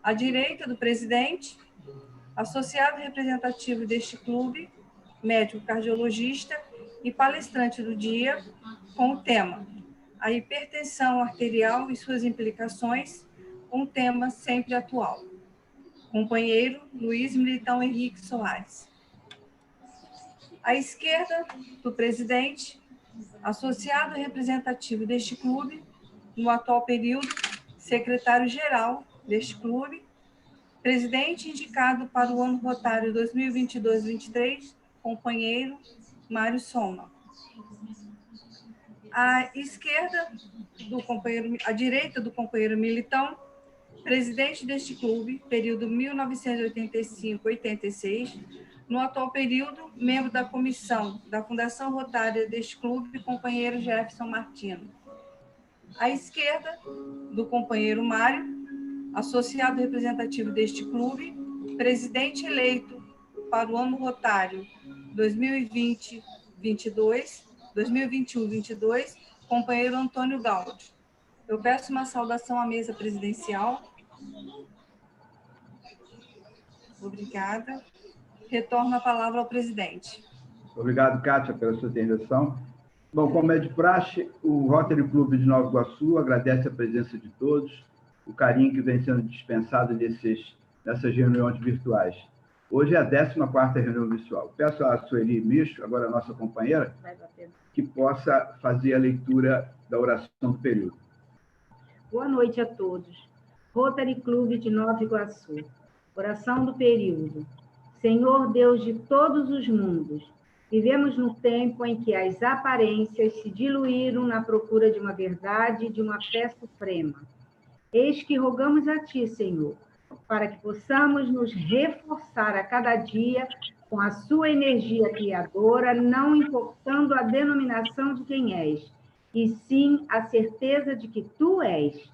À direita do presidente, associado representativo deste clube, médico cardiologista e palestrante do dia, com o tema A hipertensão arterial e suas implicações, um tema sempre atual. Companheiro Luiz Militão Henrique Soares. À esquerda do presidente, associado representativo deste clube, no atual período, secretário-geral deste clube, presidente indicado para o ano rotário 2022-23, companheiro Mário Soma. À esquerda do companheiro, à direita do companheiro Militão, presidente deste clube, período 1985-86, no atual período, membro da comissão da Fundação Rotária deste clube, companheiro Jefferson Martino. À esquerda do companheiro Mário, associado representativo deste clube, presidente eleito para o ano rotário 2021-22, companheiro Antônio Gaudi. Eu peço uma saudação à mesa presidencial. Obrigada. Retorno a palavra ao presidente. Obrigado, Kátia, pela sua intervenção. Bom, como é de praxe, o Rotary Clube de Nova Iguaçu agradece a presença de todos, o carinho que vem sendo dispensado nessas reuniões virtuais. Hoje é a 14ª reunião virtual. Peço à Sueli Micho, agora a nossa companheira, que possa fazer a leitura da oração do período. Boa noite a todos. Rotary Clube de Nova Iguaçu. Oração do período. Senhor Deus de todos os mundos, vivemos no tempo em que as aparências se diluíram na procura de uma verdade e de uma fé suprema. Eis que rogamos a Ti, Senhor, para que possamos nos reforçar a cada dia com a Sua energia criadora, não importando a denominação de quem és, e sim a certeza de que Tu és.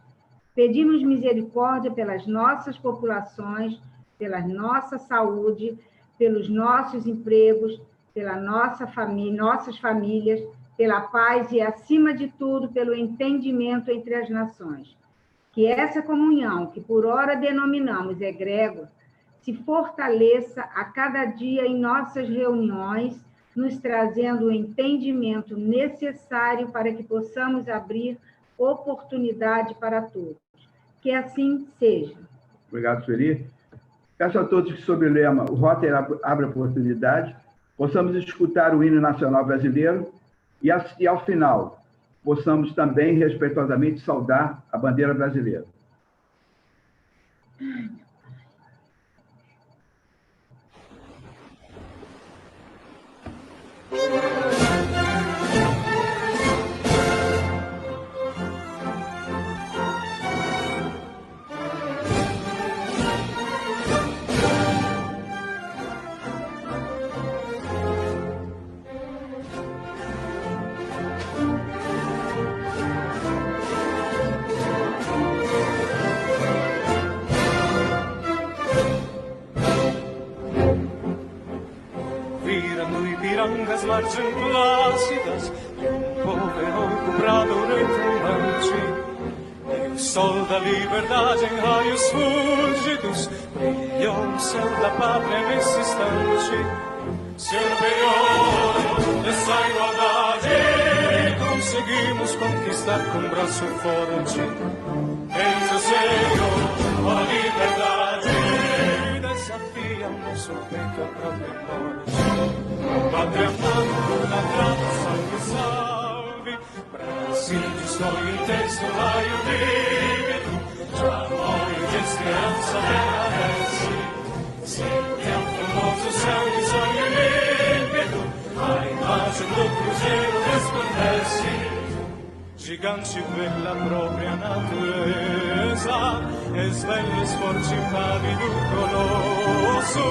Pedimos misericórdia pelas nossas populações, pela nossa saúde, pelos nossos empregos, pela nossas famílias, pela paz e, acima de tudo, pelo entendimento entre as nações. Que essa comunhão, que por ora denominamos egrégora, se fortaleça a cada dia em nossas reuniões, nos trazendo o entendimento necessário para que possamos abrir oportunidade para todos. Que assim seja. Obrigado, Sueli. Peço a todos que, sob o lema O Rotary abre oportunidade, possamos escutar o hino nacional brasileiro e, ao final, possamos também, respeitosamente, saudar a bandeira brasileira. Marcem plácidas e povero cobrado retumbante e o sol da liberdade em raios fúlgidos brilhou o céu da pátria nesse instante. Senhor, dessa igualdade conseguimos conquistar com um braço forte. Eis o Senhor, a liberdade desafia o nosso peito a própria morte. Pátria amada, na grata, salve, salve. Brasil de sonho intenso, raio vívido, já morre de esperança renasce. Se tem um famoso céu de sonho límpido, a imagem do cruzeiro resplandece. Gigante pela própria natureza, esvelhos forte e pálido colosso,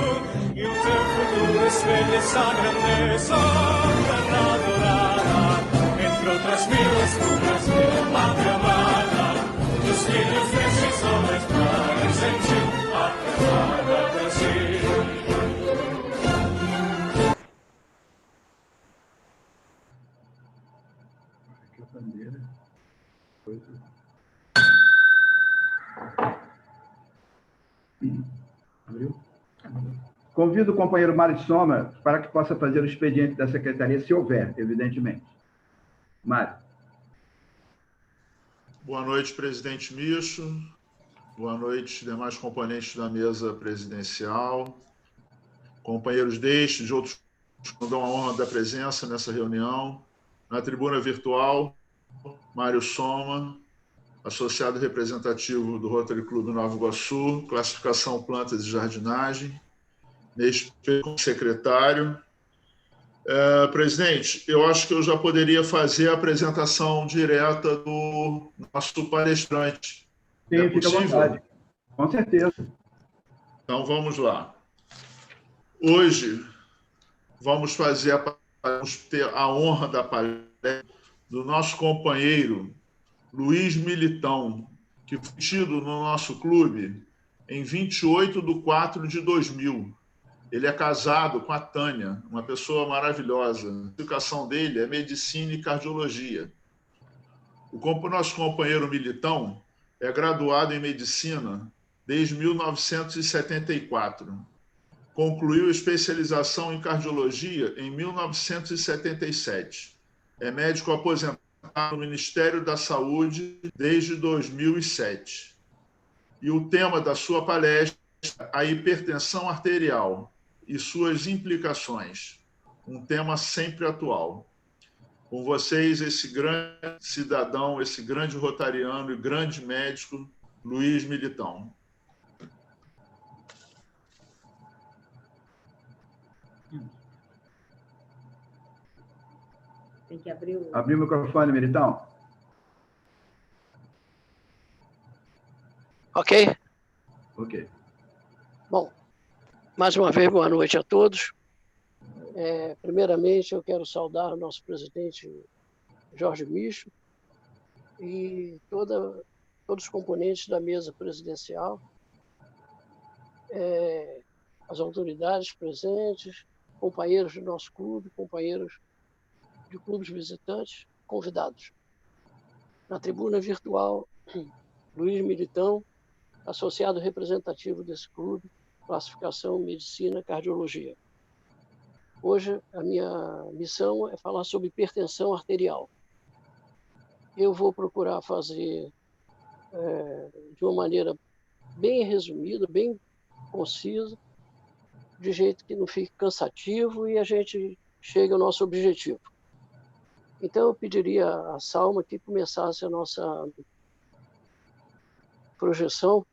e o teu futuro espelha essa grandeza, terra adorada, entre outras mil espumas, minha pátria amada, dos filhos desses homens para sentir a amada Brasil. Abriu? Convido o companheiro Mário Soma para que possa fazer o expediente da secretaria, se houver, evidentemente. Mário. Boa noite, presidente Micho. Boa noite, demais componentes da mesa presidencial. Companheiros de outros que nos dão a honra da presença nessa reunião. Na tribuna virtual, Mário Soma, associado representativo do Rotary Clube Nova Iguaçu, classificação plantas e jardinagem. Neste secretário. Presidente, eu acho que eu já poderia fazer a apresentação direta do nosso palestrante. Sim, é fica à possível? vontade. Com certeza. Então, vamos lá. Hoje, vamos ter a honra da palestra do nosso companheiro Luiz Militão, que foi tido no nosso clube em 28/4/2000. Ele é casado com a Tânia, uma pessoa maravilhosa. A educação dele é medicina e cardiologia. O nosso companheiro Militão é graduado em medicina desde 1974. Concluiu especialização em cardiologia em 1977. É médico aposentado no Ministério da Saúde desde 2007. E o tema da sua palestra é a hipertensão arterial e suas implicações. Um tema sempre atual. Com vocês, esse grande cidadão, esse grande rotariano e grande médico, Luiz Militão. Tem que abrir o... Abrir o microfone, Militão. Ok? Ok. Bom, mais uma vez, boa noite a todos. Primeiramente, eu quero saudar o nosso presidente Jorge Micho e todos os componentes da mesa presidencial, as autoridades presentes, companheiros do nosso clube, companheiros de clubes visitantes, convidados. Na tribuna virtual, Luiz Militão, associado representativo desse clube, classificação Medicina e Cardiologia. Hoje, a minha missão é falar sobre hipertensão arterial. Eu vou procurar fazer de uma maneira bem resumida, bem concisa, de jeito que não fique cansativo e a gente chegue ao nosso objetivo. Então, eu pediria a Salma que começasse a nossa projeção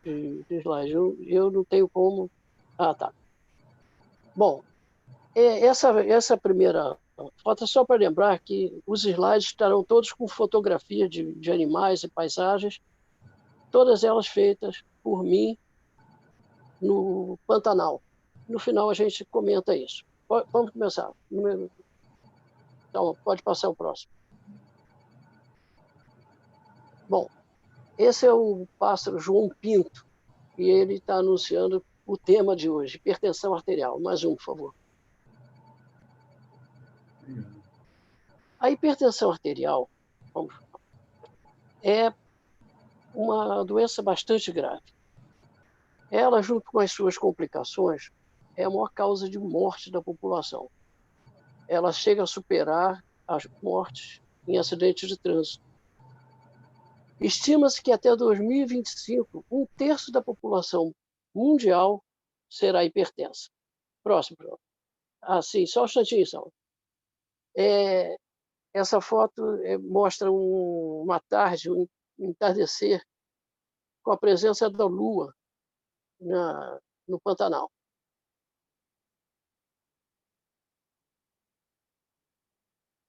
de slide. Eu não tenho como... Ah, tá. Bom, essa primeira foto é só para lembrar que os slides estarão todos com fotografia de animais e paisagens, todas elas feitas por mim no Pantanal. No final a gente comenta isso. Vamos começar. Então, pode passar o próximo. Bom, esse é o pássaro João Pinto, e ele está anunciando o tema de hoje, hipertensão arterial. Mais um, por favor. A hipertensão arterial é uma doença bastante grave. Ela, junto com as suas complicações, é a maior causa de morte da população. Ela chega a superar as mortes em acidentes de trânsito. Estima-se que até 2025, 1/3 da população mundial será hipertensa. Próximo. Sim, só um instantinho, Sal. Essa foto mostra uma tarde, um entardecer, com a presença da Lua no Pantanal.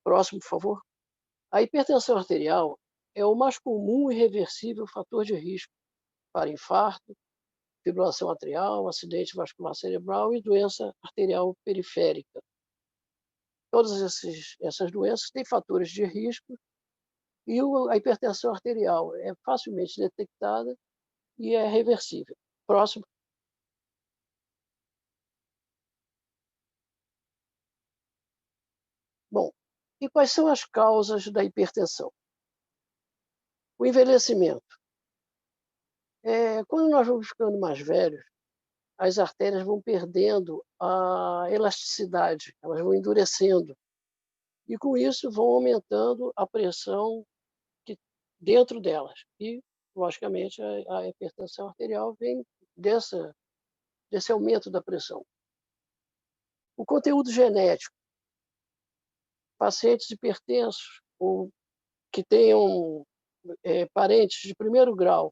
Próximo, por favor. A hipertensão arterial é o mais comum e reversível fator de risco para infarto, fibrilação atrial, acidente vascular cerebral e doença arterial periférica. Todas essas doenças têm fatores de risco e a hipertensão arterial é facilmente detectada e é reversível. Próximo. Bom, e quais são as causas da hipertensão? O envelhecimento Quando nós vamos ficando mais velhos, as artérias vão perdendo a elasticidade, elas vão endurecendo. E, com isso, vão aumentando a pressão dentro delas. E, logicamente, a hipertensão arterial vem desse aumento da pressão. O conteúdo genético. Pacientes hipertensos ou que tenham parentes de primeiro grau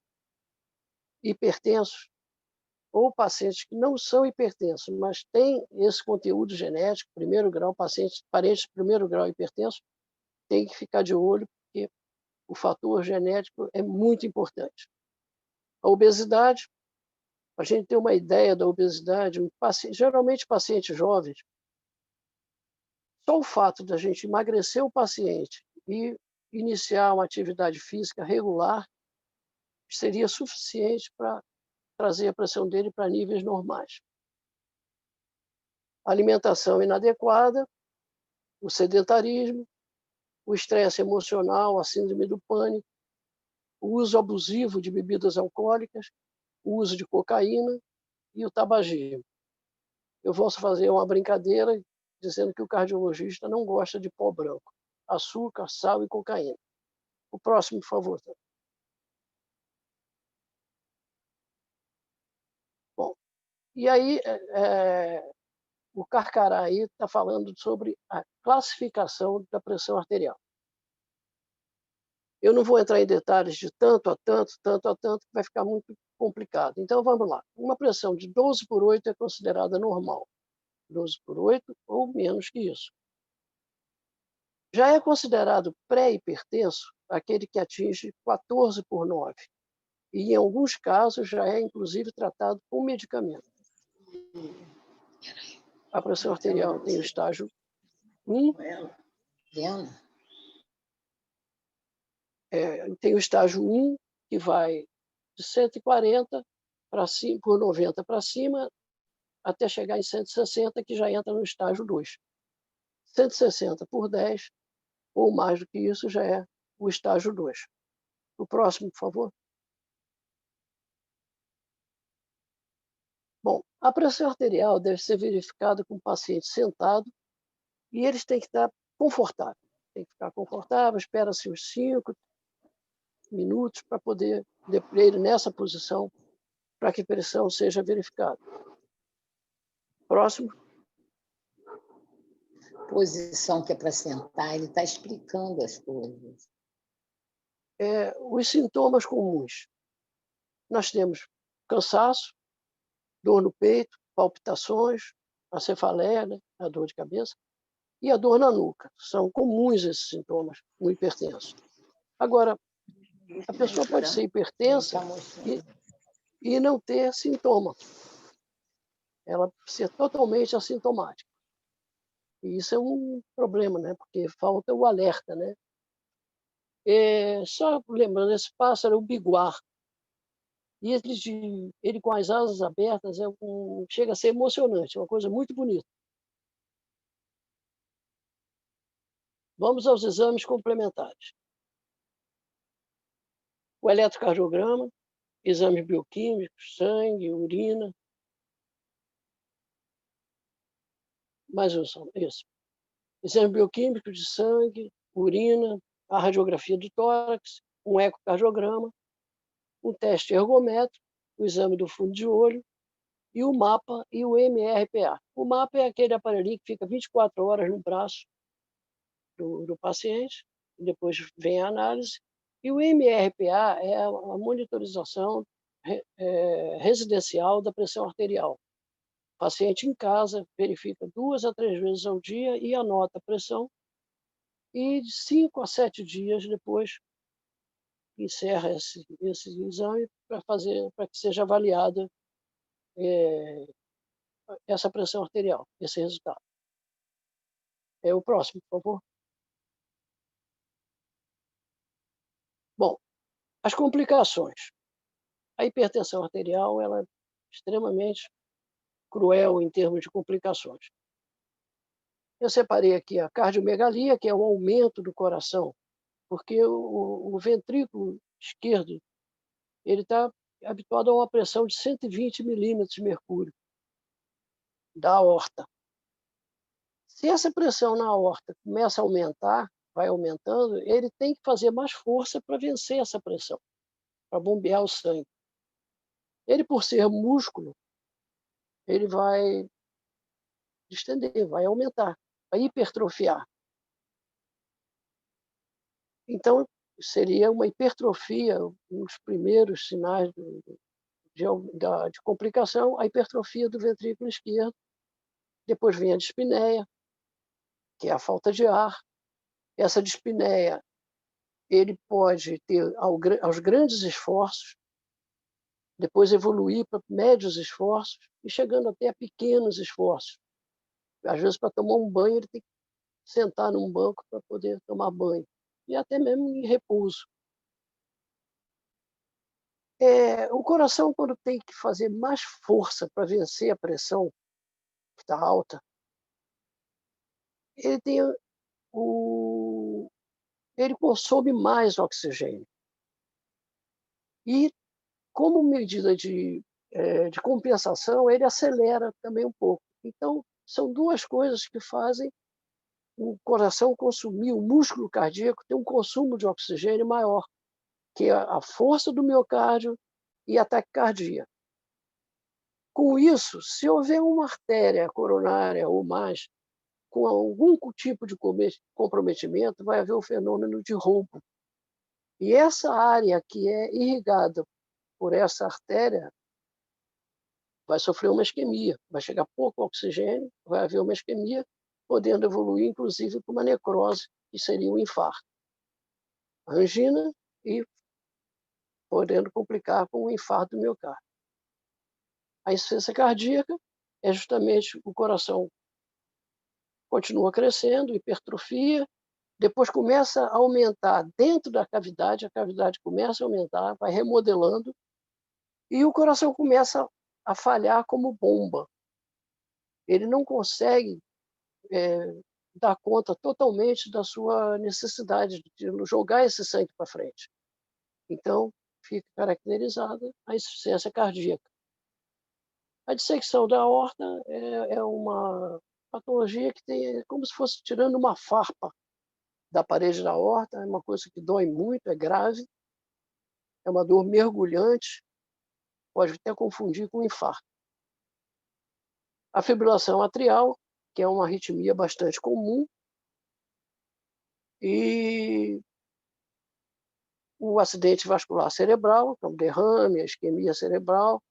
hipertensos, ou pacientes que não são hipertensos, mas têm esse conteúdo genético, primeiro grau, parentes de primeiro grau hipertensos, tem que ficar de olho, porque o fator genético é muito importante. A obesidade, a gente tem uma ideia da obesidade, geralmente pacientes jovens, só o fato da gente emagrecer o paciente e iniciar uma atividade física regular seria suficiente para trazer a pressão dele para níveis normais. Alimentação inadequada, o sedentarismo, o estresse emocional, a síndrome do pânico, o uso abusivo de bebidas alcoólicas, o uso de cocaína e o tabagismo. Eu vou fazer uma brincadeira dizendo que o cardiologista não gosta de pó branco, açúcar, sal e cocaína. O próximo, por favor. Bom, e aí o Carcará aí está falando sobre a classificação da pressão arterial. Eu não vou entrar em detalhes de tanto a tanto, que vai ficar muito complicado. Então, vamos lá. Uma pressão de 12/8 é considerada normal. 12/8 ou menos que isso. Já é considerado pré-hipertenso aquele que atinge 14/9. E, em alguns casos, já é, inclusive, tratado com medicamento. A pressão arterial tem o estágio 1. Tem o estágio 1, que vai de 140/90 para cima, até chegar em 160, que já entra no estágio 2. 160/10, ou mais do que isso, já é o estágio 2. O próximo, por favor. Bom, a pressão arterial deve ser verificada com o paciente sentado e eles têm que estar confortáveis. Tem que ficar confortável, espera-se uns 5 minutos para poder ele nessa posição, para que a pressão seja verificada. Próximo. Posição que é para sentar, ele está explicando as coisas. Os sintomas comuns. Nós temos cansaço, dor no peito, palpitações, a cefaleia, né, a dor de cabeça, e a dor na nuca. São comuns esses sintomas no hipertenso. Agora, a pessoa pode ser hipertensa e não ter sintoma. Ela ser totalmente assintomática. E isso é um problema, né? Porque falta o alerta, né? Só lembrando, esse pássaro é o biguar. E ele com as asas abertas chega a ser emocionante, é uma coisa muito bonita. Vamos aos exames complementares. O eletrocardiograma, exames bioquímicos, sangue, urina. Mais um, isso. Exames bioquímicos de sangue, urina, a radiografia do tórax, um ecocardiograma, um teste ergométrico, o exame do fundo de olho, e o mapa e o MRPA. O mapa é aquele aparelhinho que fica 24 horas no braço do paciente, e depois vem a análise. E o MRPA é a monitorização residencial da pressão arterial. O paciente em casa verifica 2 a 3 vezes ao dia e anota a pressão, e de 5 a 7 dias depois encerra esse exame para que seja avaliada essa pressão arterial, esse resultado. O próximo, por favor. Bom, as complicações. A hipertensão arterial ela é extremamente cruel em termos de complicações. Eu separei aqui a cardiomegalia, que é o aumento do coração, porque o ventrículo esquerdo ele está habituado a uma pressão de 120 milímetros de mercúrio da aorta. Se essa pressão na aorta começa a aumentar, vai aumentando, ele tem que fazer mais força para vencer essa pressão, para bombear o sangue. Ele, por ser músculo, ele vai distender, vai aumentar, vai hipertrofiar. Então, seria uma hipertrofia, nos primeiros sinais de complicação, a hipertrofia do ventrículo esquerdo. Depois vem a dispneia, que é a falta de ar. Essa dispneia, ele pode ter aos grandes esforços, depois evoluir para médios esforços e chegando até a pequenos esforços. Às vezes, para tomar um banho, ele tem que sentar num banco para poder tomar banho, e até mesmo em repouso. O coração, quando tem que fazer mais força para vencer a pressão que está alta, ele consome mais oxigênio. E, como medida de compensação, ele acelera também um pouco. Então, são duas coisas que fazem o coração consumir, o músculo cardíaco ter um consumo de oxigênio maior, que é a força do miocárdio e a taquicardia. Com isso, se houver uma artéria coronária ou mais com algum tipo de comprometimento, vai haver o fenômeno de rombo. E essa área que é irrigada por essa artéria vai sofrer uma isquemia, vai chegar pouco oxigênio, vai haver uma isquemia, podendo evoluir, inclusive, para uma necrose, que seria um infarto. Angina e podendo complicar com um infarto do miocárdio. A insuficiência cardíaca é justamente o coração continua crescendo, hipertrofia, depois começa a aumentar dentro da cavidade, a cavidade começa a aumentar, vai remodelando, e o coração começa a falhar como bomba. Ele não consegue dar conta totalmente da sua necessidade de jogar esse sangue para frente. Então, fica caracterizada a insuficiência cardíaca. A dissecção da aorta é uma patologia que tem como se fosse tirando uma farpa da parede da aorta, é uma coisa que dói muito, é grave, é uma dor mergulhante, pode até confundir com infarto. A fibrilação atrial, que é uma arritmia bastante comum, e o acidente vascular cerebral, que é um derrame, a isquemia cerebral,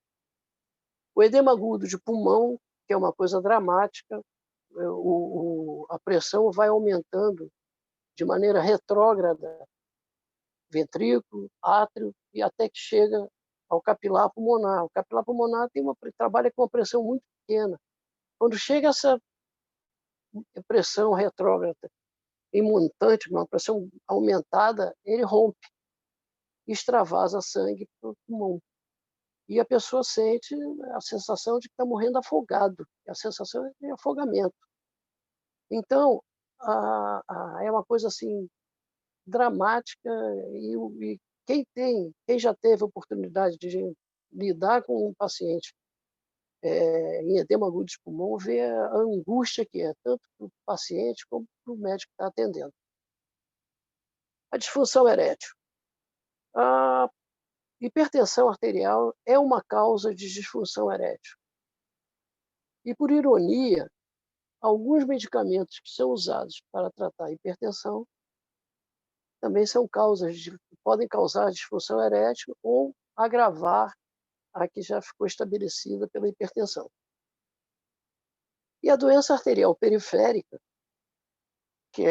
o edema agudo de pulmão, que é uma coisa dramática, a pressão vai aumentando de maneira retrógrada, ventrículo, átrio, e até que chega ao capilar pulmonar. O capilar pulmonar trabalha com uma pressão muito pequena. Quando chega essa pressão retrógrada em montante, uma pressão aumentada, ele rompe, extravasa sangue para o pulmão. E a pessoa sente a sensação de que está morrendo afogado, a sensação de afogamento. Então, é uma coisa assim dramática, e quem já teve a oportunidade de lidar com um paciente em edema agudo de pulmão, vê a angústia que é, tanto para o paciente como para o médico que está atendendo. A disfunção erétil. A hipertensão arterial é uma causa de disfunção erétil. E, por ironia, alguns medicamentos que são usados para tratar a hipertensão também são podem causar disfunção erétil ou agravar a que já ficou estabelecida pela hipertensão. E a doença arterial periférica, que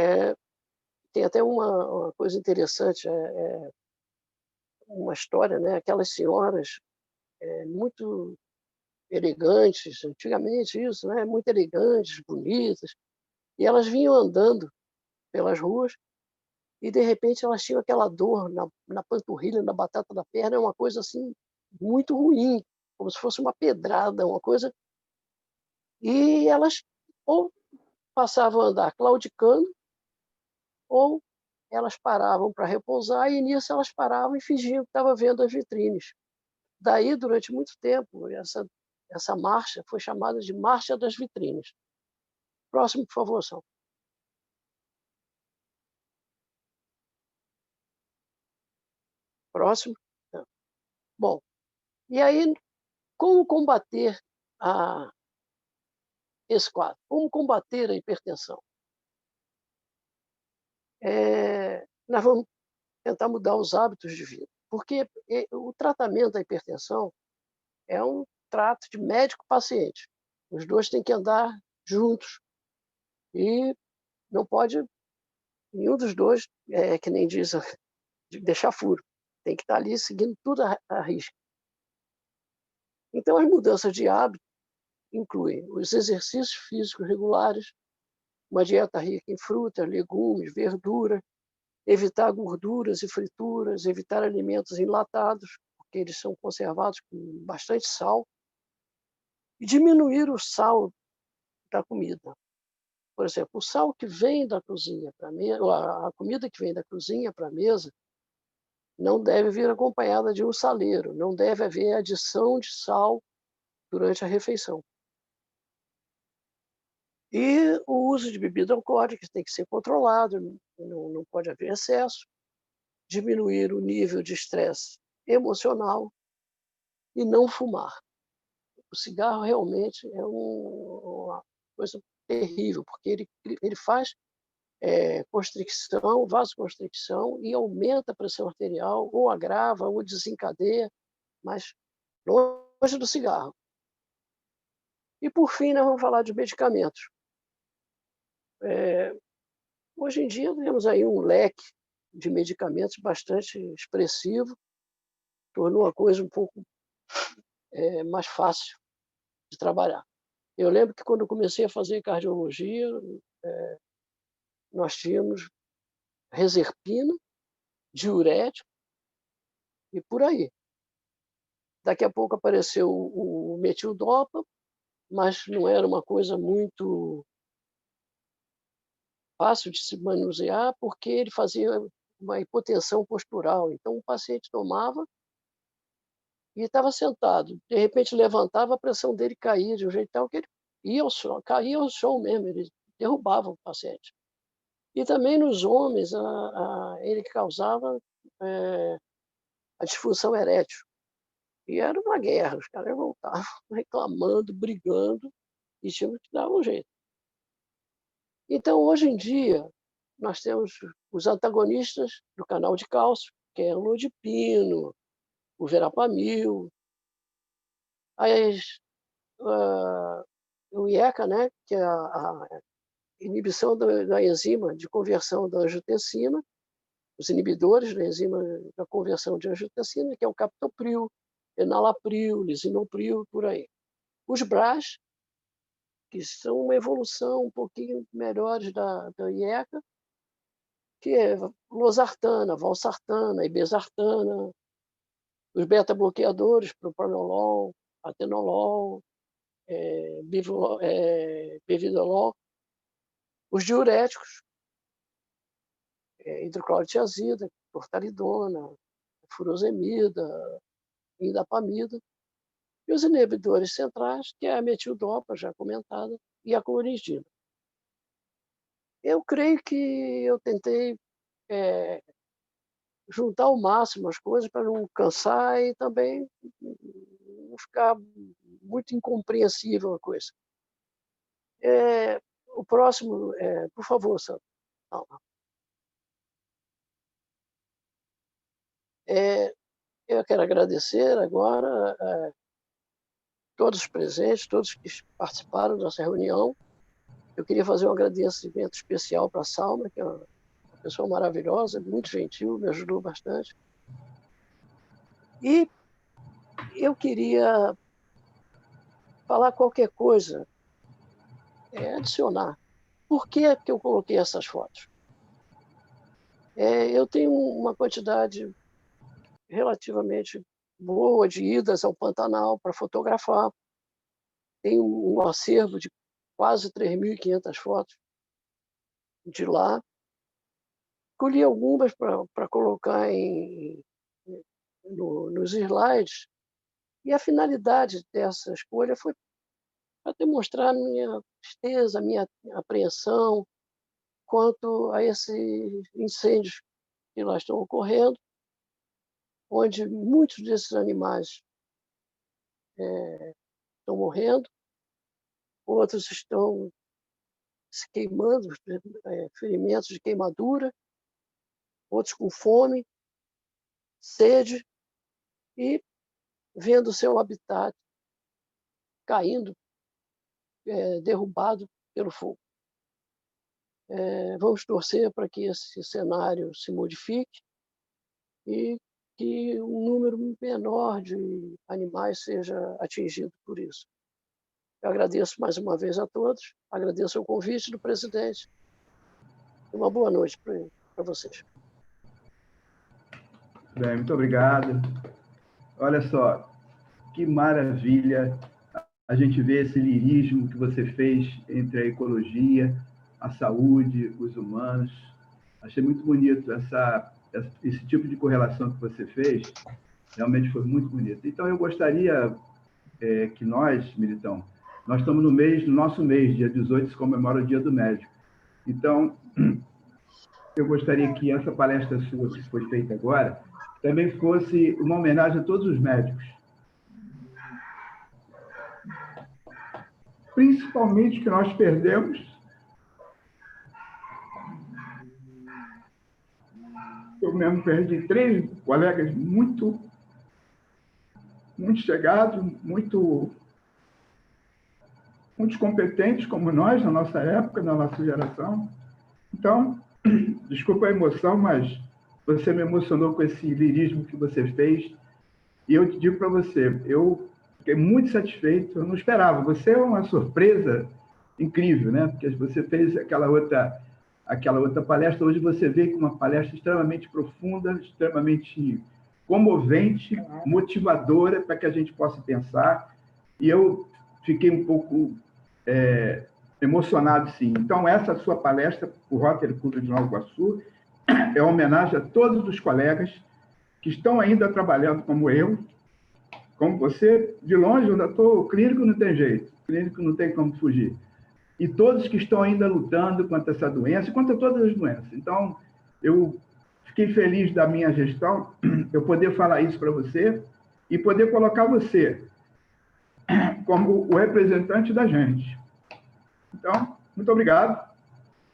tem até uma coisa interessante, uma história, né? Aquelas senhoras muito elegantes, antigamente isso, né? Muito elegantes, bonitas, e elas vinham andando pelas ruas e, de repente, elas tinham aquela dor na panturrilha, na batata da perna, é uma coisa assim muito ruim, como se fosse uma pedrada, uma coisa. E elas ou passavam a andar claudicando, ou elas paravam para repousar, e nisso elas paravam e fingiam que estavam vendo as vitrines. daí, durante muito tempo, essa marcha foi chamada de Marcha das Vitrines. Próximo, por favor, São. Próximo. Bom, e aí, como combater esse quadro? Como combater a hipertensão? Nós vamos tentar mudar os hábitos de vida, porque o tratamento da hipertensão é um trato de médico-paciente. Os dois têm que andar juntos e não pode nenhum dos dois, que nem diz, deixar furo. Tem que estar ali seguindo tudo à risca. Então, as mudanças de hábito incluem os exercícios físicos regulares, uma dieta rica em frutas, legumes, verduras, evitar gorduras e frituras, evitar alimentos enlatados, porque eles são conservados com bastante sal, e diminuir o sal da comida. Por exemplo, o sal que vem da cozinha para a mesa, a comida que vem da cozinha para a mesa, não deve vir acompanhada de um saleiro, não deve haver adição de sal durante a refeição. E o uso de bebida alcoólica tem que ser controlado, não pode haver excesso, diminuir o nível de estresse emocional e não fumar. O cigarro realmente é uma coisa terrível, porque ele faz constricção, vasoconstricção, e aumenta a pressão arterial, ou agrava, ou desencadeia, mas longe do cigarro. E, por fim, nós vamos falar de medicamentos. Hoje em dia, temos aí um leque de medicamentos bastante expressivo, tornou a coisa um pouco mais fácil de trabalhar. Eu lembro que, quando eu comecei a fazer cardiologia, nós tínhamos reserpina, diurético e por aí. Daqui a pouco apareceu o metildopa, mas não era uma coisa muito fácil de se manusear, porque ele fazia uma hipotensão postural. Então, o paciente tomava e estava sentado. De repente, levantava, a pressão dele caía de um jeito tal que ele ia ao chão, caía ao chão mesmo, ele derrubava o paciente. E também nos homens, ele causava a disfunção erétil. E era uma guerra, os caras voltavam reclamando, brigando, e tinham que dar um jeito. Então, hoje em dia, nós temos os antagonistas do canal de cálcio, que é o lodipino, o verapamil, o IECA, né, que é a inibição da enzima de conversão da angiotensina, os inibidores da enzima da conversão de angiotensina, que é o captopril, enalapril, lisinopril, por aí. Os BRAs, que são uma evolução um pouquinho melhores da IECA, que é losartana, valsartana, ibezartana, os beta-bloqueadores, propranolol, atenolol, bevidolol, os diuréticos, hidroclorotiazida, clortalidona, furosemida, indapamida, e os inibidores centrais, que é a metildopa, já comentada, e a cloridina. Eu creio que eu tentei juntar ao máximo as coisas para não cansar e também não ficar muito incompreensível a coisa. O próximo, por favor, Sandra. Eu quero agradecer agora todos os presentes, todos que participaram dessa reunião. Eu queria fazer um agradecimento especial para a Salma, que é uma pessoa maravilhosa, muito gentil, me ajudou bastante. E eu queria falar qualquer coisa, adicionar. Por que eu coloquei essas fotos? Eu tenho uma quantidade relativamente boa de idas ao Pantanal para fotografar. Tenho um acervo de quase 3.500 fotos de lá. Escolhi algumas para colocar nos slides, E a finalidade dessa escolha foi para demonstrar a minha tristeza, a minha apreensão quanto a esses incêndios que lá estão ocorrendo, onde muitos desses animais estão morrendo, outros estão se queimando, ferimentos de queimadura, outros com fome, sede e vendo seu habitat caindo, derrubado pelo fogo. Vamos torcer para que esse cenário se modifique e que um número menor de animais seja atingido por isso. Eu agradeço mais uma vez a todos, agradeço o convite do presidente e uma boa noite para vocês. Bem, muito obrigado. Olha só, que maravilha a gente ver esse lirismo que você fez entre a ecologia, a saúde, os humanos. Achei muito bonito esse tipo de correlação que você fez. Realmente foi muito bonito. Então, eu gostaria que nós, Militão, nós estamos no nosso mês, dia 18, se comemora o Dia do Médico. Então, eu gostaria que essa palestra sua, que foi feita agora, também fosse uma homenagem a todos os médicos. Principalmente que nós perdemos eu mesmo perdi 3 colegas muito chegados, muito competentes como nós, na nossa época, na nossa geração. Então, desculpa a emoção, mas você me emocionou com esse lirismo que você fez. E eu te digo para você, eu fiquei muito satisfeito, eu não esperava. Você é uma surpresa incrível, né? Porque você fez aquela outra palestra, hoje você veio com uma palestra extremamente profunda, extremamente comovente, motivadora para que a gente possa pensar. E eu fiquei um pouco emocionado, sim. Então, essa sua palestra, o Rotary Club de Nova Iguaçu, é uma homenagem a todos os colegas que estão ainda trabalhando como eu, como você. De longe, eu ainda estou clínico, não tem jeito, clínico não tem como fugir. E todos que estão ainda lutando contra essa doença e contra todas as doenças. Então, eu fiquei feliz da minha gestão, eu poder falar isso para você e poder colocar você como o representante da gente. Então, muito obrigado.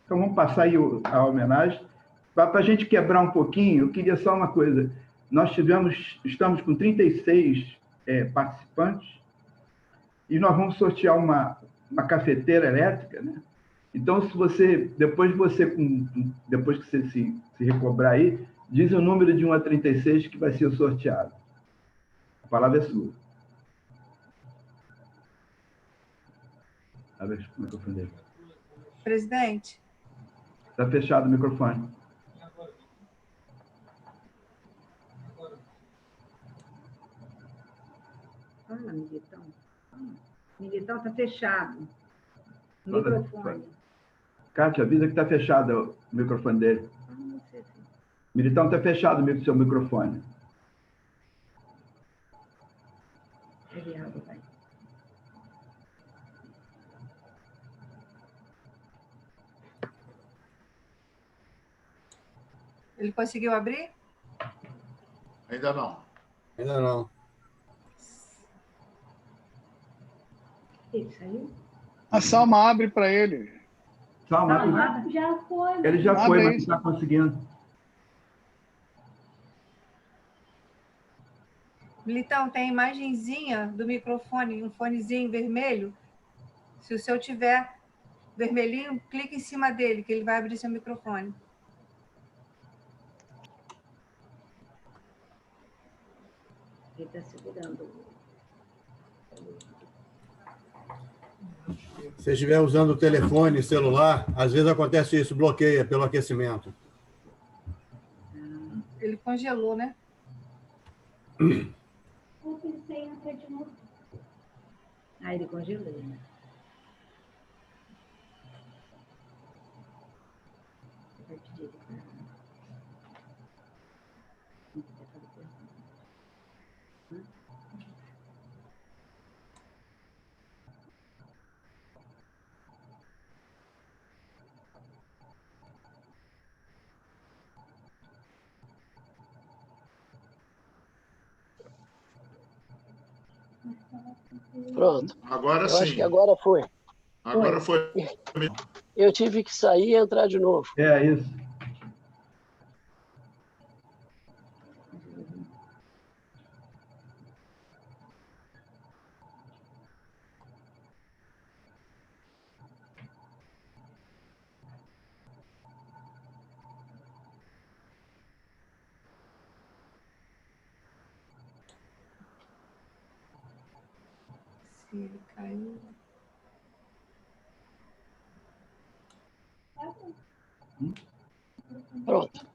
Então, vamos passar aí a homenagem. Para a gente quebrar um pouquinho, eu queria só uma coisa. Nós estamos com 36 participantes e nós vamos sortear uma cafeteira elétrica, né? Então, se você, depois que você se recobrar aí, diz o número de 1 a 36 que vai ser sorteado. A palavra é sua. Abre o microfone dele. Presidente. Está fechado o microfone. Fala, Militão. Militão está fechado. Microfone. Kátia, avisa que está fechado o microfone dele. Militão, está fechado o seu microfone. Vai. Ele conseguiu abrir? Ainda não. Ainda não. Ele saiu? A Salma abre para ele. Salma, já foi. ele já foi, mas não isso. está conseguindo. Militão, tem a imagenzinha do microfone, um fonezinho vermelho. Se o seu tiver vermelhinho, clique em cima dele, que ele vai abrir seu microfone. Ele está segurando. Se você estiver usando o telefone, celular, às vezes acontece isso, bloqueia pelo aquecimento. Ele congelou, né? Ele congelou, né? Vai pedir Pronto. Agora Eu sim. acho que agora foi. Agora foi. Eu tive que sair e entrar de novo. É isso. Se ele caiu. Pronto.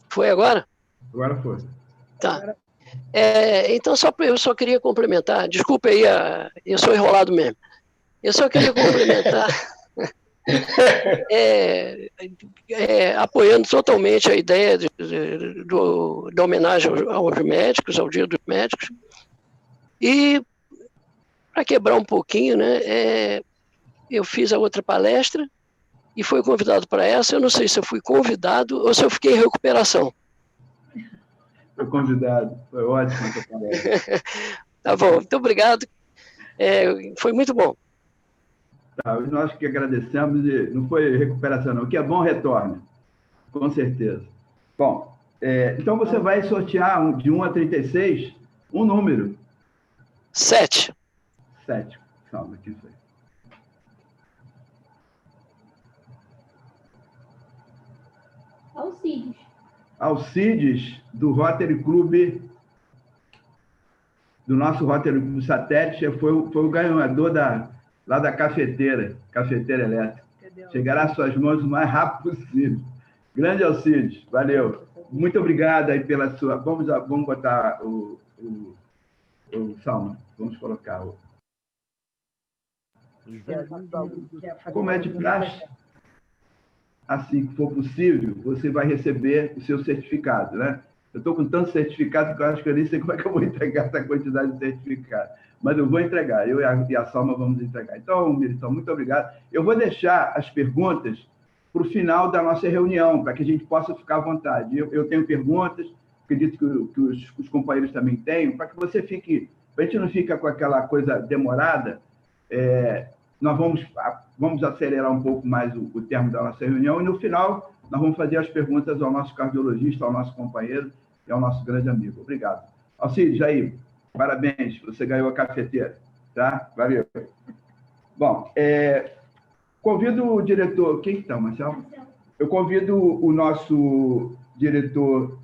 Foi agora? Agora foi. Tá. Então, eu só queria complementar. Desculpa aí, eu sou enrolado mesmo. Eu só queria complementar, apoiando totalmente a ideia da homenagem aos médicos, ao Dia dos Médicos. E, para quebrar um pouquinho, né, eu fiz a outra palestra e fui convidado para essa. Eu não sei se eu fui convidado ou se eu fiquei em recuperação. Foi convidado. Foi ótimo essa palestra. Tá bom, muito obrigado. Foi muito bom. Tá, nós que agradecemos, e não foi recuperação, não. O que é bom, retorna. Com certeza. Bom, então você vai sortear de 1 a 36 um número. 7. 7. Salva aqui isso aí. Alcides. Alcides, do Rotary Club, do nosso Rotary Club Satélite, foi o ganhador lá da cafeteira elétrica. Chegará às suas mãos o mais rápido possível. Grande Alcides, valeu. Muito obrigado aí pela sua... Vamos botar o Salma, vamos colocar o... Como é de praxe, assim que for possível, você vai receber o seu certificado, né? Eu estou com tanto certificado que eu acho que eu nem sei como é que eu vou entregar essa quantidade de certificado. Mas eu vou entregar, eu e a Salma vamos entregar. Então, Milton, muito obrigado. Eu vou deixar as perguntas para o final da nossa reunião, para que a gente possa ficar à vontade. Eu tenho perguntas, acredito que os companheiros também tenham, para que você fique... Para a gente não ficar com aquela coisa demorada, nós vamos acelerar um pouco mais o termo da nossa reunião e, no final, nós vamos fazer as perguntas ao nosso cardiologista, ao nosso companheiro e ao nosso grande amigo. Obrigado. Alcides, Jair, parabéns, você ganhou a cafeteira, tá? Valeu. Bom, convido o diretor... Quem está, Marcelo? Eu convido o nosso diretor,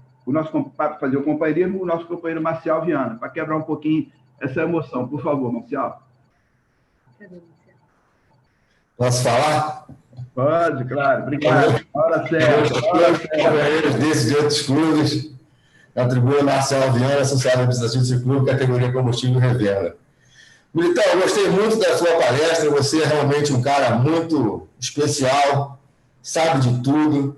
para fazer o companheirismo, o nosso companheiro Marcial Viana, para quebrar um pouquinho essa emoção. Por favor, Marcial. Posso falar? Pode, claro. Obrigado. Hora certa. Desses de outros clubes, na tribuna Marcelo Viana, associado administrativo de clube, categoria combustível e revenda. Militão, eu gostei muito da sua palestra, você é realmente um cara muito especial, sabe de tudo.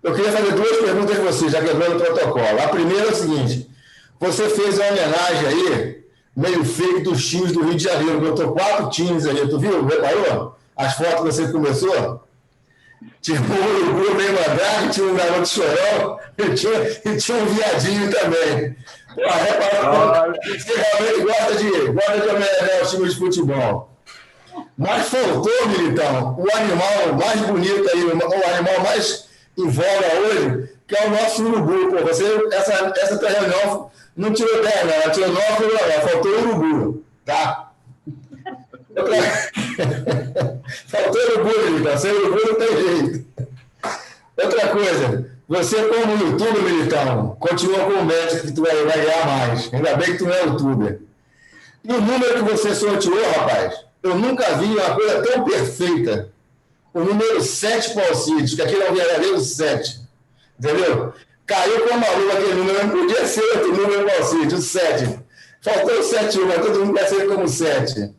Eu queria fazer 2 perguntas a você, já quebrando o protocolo. A primeira é o seguinte, você fez uma homenagem aí, meio fake dos times do Rio de Janeiro, botou 4 times aí, tu viu? Reparou? As fotos que você começou? Tinha um urubu meio mandrake, tinha um garoto chorão e tinha um viadinho também. Você realmente gosta de homenagear os times de futebol. Mas faltou, Militão, o animal mais bonito aí, o animal mais em voga hoje, que é o nosso urubu. Pô, essa tua reunião não tirou 10, não, ela tirou 9, faltou o urubu, tá? Faltou urubu, Militão, sem urubu não tem jeito. Outra coisa, você como youtuber, Militão, continua como médico que tu vai ganhar mais. Ainda bem que tu não é youtuber. E o número que você sorteou, rapaz, eu nunca vi uma coisa tão perfeita. O número 7 para o Alcides, que aquele é o verdadeiro 7. Entendeu? Caiu com a maluca aquele número, não podia ser outro número para o Alcides, o 7. Faltou o 7, mas todo mundo vai ser como 7.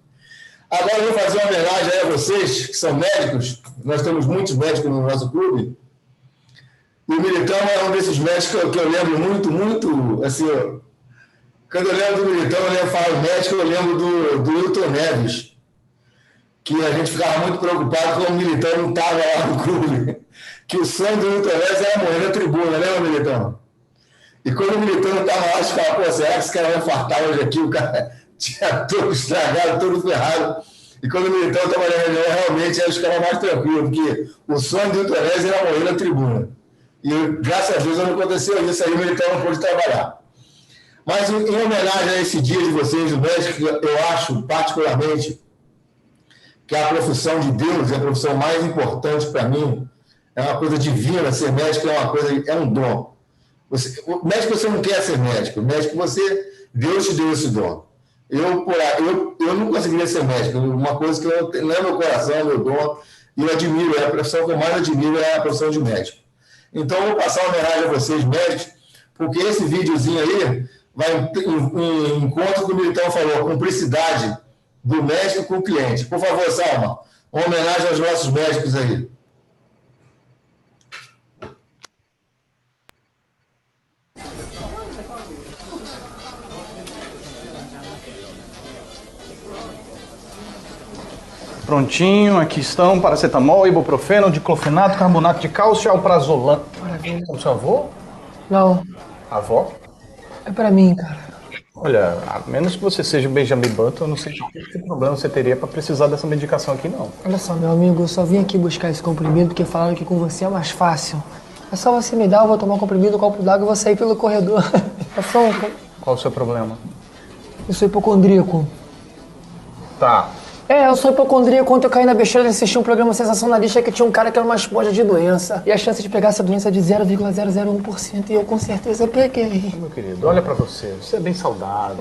Agora eu vou fazer uma homenagem aí a vocês, que são médicos. Nós temos muitos médicos no nosso clube. E o Militão é um desses médicos que eu lembro muito, assim, quando eu lembro do Militão, eu falo médico, eu lembro do Hilton Neves, que a gente ficava muito preocupado quando o Militão não estava lá no clube, que o sonho do Hilton Neves era morrer na tribuna, lembra, Militão? E quando o Militão não estava lá, a gente ficava, pô, será que esse cara vai infartar hoje aqui? O cara tinha tudo estragado, tudo ferrado. E quando o Militão estava na reunião, realmente era os caras mais tranquilos, porque o sonho do Eutonésio era morrer na tribuna. E graças a Deus não aconteceu isso, aí o Militão não pôde trabalhar. Mas em homenagem a esse dia de vocês, o médico, eu acho particularmente que a profissão de Deus é a profissão mais importante para mim. É uma coisa divina, ser médico é uma coisa, é um dom. O médico você não quer ser médico, o médico Deus te deu esse dom. Eu não conseguiria ser médico, uma coisa que não é meu coração, é meu dom, e eu admiro, é a profissão que eu mais admiro é a profissão de médico. Então, eu vou passar uma homenagem a vocês, médicos, porque esse videozinho aí vai em encontro com o que o Militão falou, cumplicidade do médico com o cliente. Por favor, Salma, uma homenagem aos nossos médicos aí. Prontinho, aqui estão paracetamol, ibuprofeno, diclofenaco, carbonato de cálcio, alprazolam. Maravilha. O seu avô? Não, Avó? é pra mim, cara. Olha, a menos que você seja o Benjamin Button, eu não sei que problema você teria para precisar dessa medicação aqui, não. Olha só, meu amigo, eu só vim aqui buscar esse comprimido porque falaram que com você é mais fácil. É só você me dar, eu vou tomar um comprimido, um copo d'água e vou sair pelo corredor. É só um... Qual o seu problema? Eu sou hipocondríaco. Tá. Eu sou hipocondríaco. Ontem eu caí na besteira de assistir um programa sensacionalista que tinha um cara que era uma esponja de doença. E a chance de pegar essa doença é de 0,001%. E eu com certeza peguei. Meu querido, olha pra você. Você é bem saudável.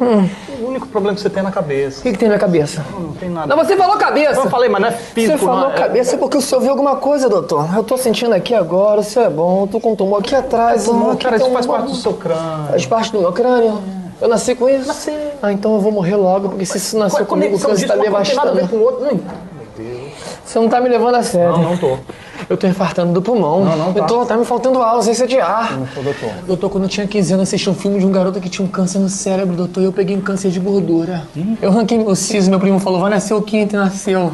O único problema que você tem é na cabeça. O que tem na cabeça? Não tem nada. Não, você falou cabeça. Eu falei, mas não é físico. Você falou cabeça porque o senhor viu alguma coisa, doutor. Eu tô sentindo aqui agora, o senhor é bom. Tu com tumor aqui atrás. Cara, isso faz parte do seu crânio. Faz parte do meu crânio? Eu nasci com isso? Nasci. Ah, então eu vou morrer logo, porque se isso nasceu comigo, o câncer tá devastando. Não tem nada a ver com o outro. Meu Deus. Você não tá me levando a sério. Não tô. Eu tô infartando do pulmão. Não tá. Tá me faltando ar, ausência de ar. Não tô, doutor. Doutor, quando eu tinha 15 anos, assisti um filme de um garoto que tinha um câncer no cérebro, doutor, e eu peguei um câncer de gordura. Eu arranquei meu siso, meu primo falou, vai nascer o quinto, e nasceu.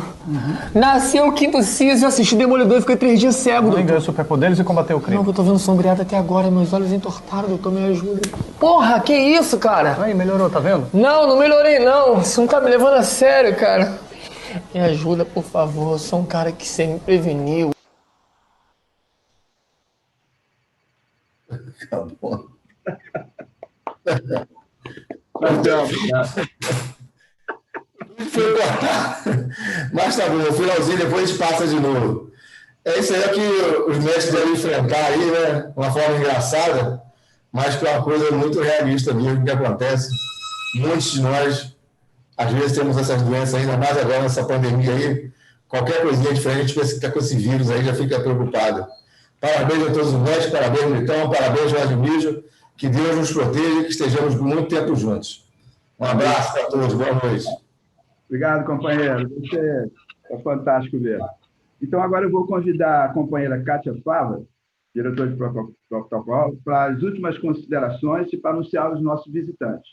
Nasceu o quinto siso, eu assisti Demolidor e fiquei 3 dias cego, doutor. Ganhou superpoderes e combateu o crime. Não, que eu tô vendo sombreado até agora, meus olhos entortaram, doutor, me ajuda. Porra, que isso, cara? Aí, melhorou, tá vendo? Não melhorei, não. Você não tá me levando a sério, cara. Me ajuda, por favor, eu sou um cara que sempre me preveniu. Tá bom. Foi cortar. Mas tá bom, no finalzinho depois a gente passa de novo. É isso aí que os médicos devem enfrentar aí, né? Uma forma engraçada, mas que é uma coisa muito realista mesmo que acontece. Muitos de nós, às vezes, temos essas doenças, ainda mais agora nessa pandemia aí. Qualquer coisinha diferente, a gente fica com esse vírus aí, já fica preocupado. Parabéns a todos os médicos, parabéns, Militão, parabéns, Jorge Mijo. Que Deus nos proteja e que estejamos por muito tempo juntos. Um abraço a todos, boa noite. Obrigado, companheiro. Você é fantástico mesmo. Então, agora eu vou convidar a companheira Kátia Fava, diretora de protocolo, para as últimas considerações e para anunciar os nossos visitantes.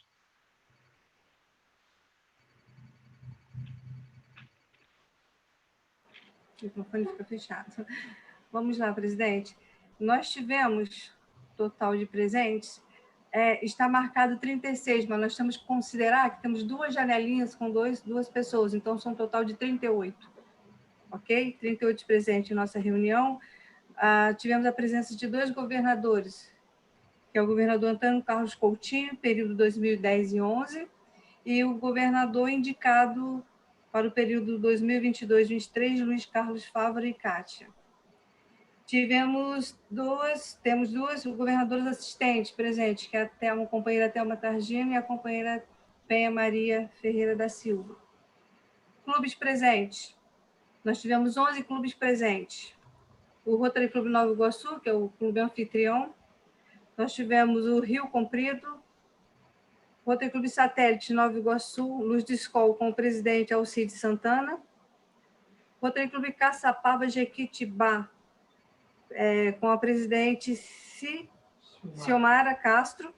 O microfone fica fechado. Vamos lá, presidente. Nós tivemos total de presentes, está marcado 36, mas nós temos que considerar que temos 2 janelinhas com 2 pessoas, então são um total de 38. Ok? 38 presentes em nossa reunião. Tivemos a presença de 2 governadores, que é o governador Antônio Carlos Coutinho, período 2010 e 11, e o governador indicado para o período 2022-23, Luiz Carlos Fávaro e Kátia. Temos 2 governadores assistentes presentes, que é a companheira Thelma Targino e a companheira Penha Maria Ferreira da Silva. Clubes presentes. Nós tivemos 11 clubes presentes. O Rotary Clube Nova Iguaçu, que é o clube anfitrião. Nós tivemos o Rio Comprido, Rotary Clube Satélite Nova Iguaçu, Luz de Escol, com o presidente Alcide Santana. Rotary Clube Caçapava Jequitibá, com a presidente Ciomara Castro.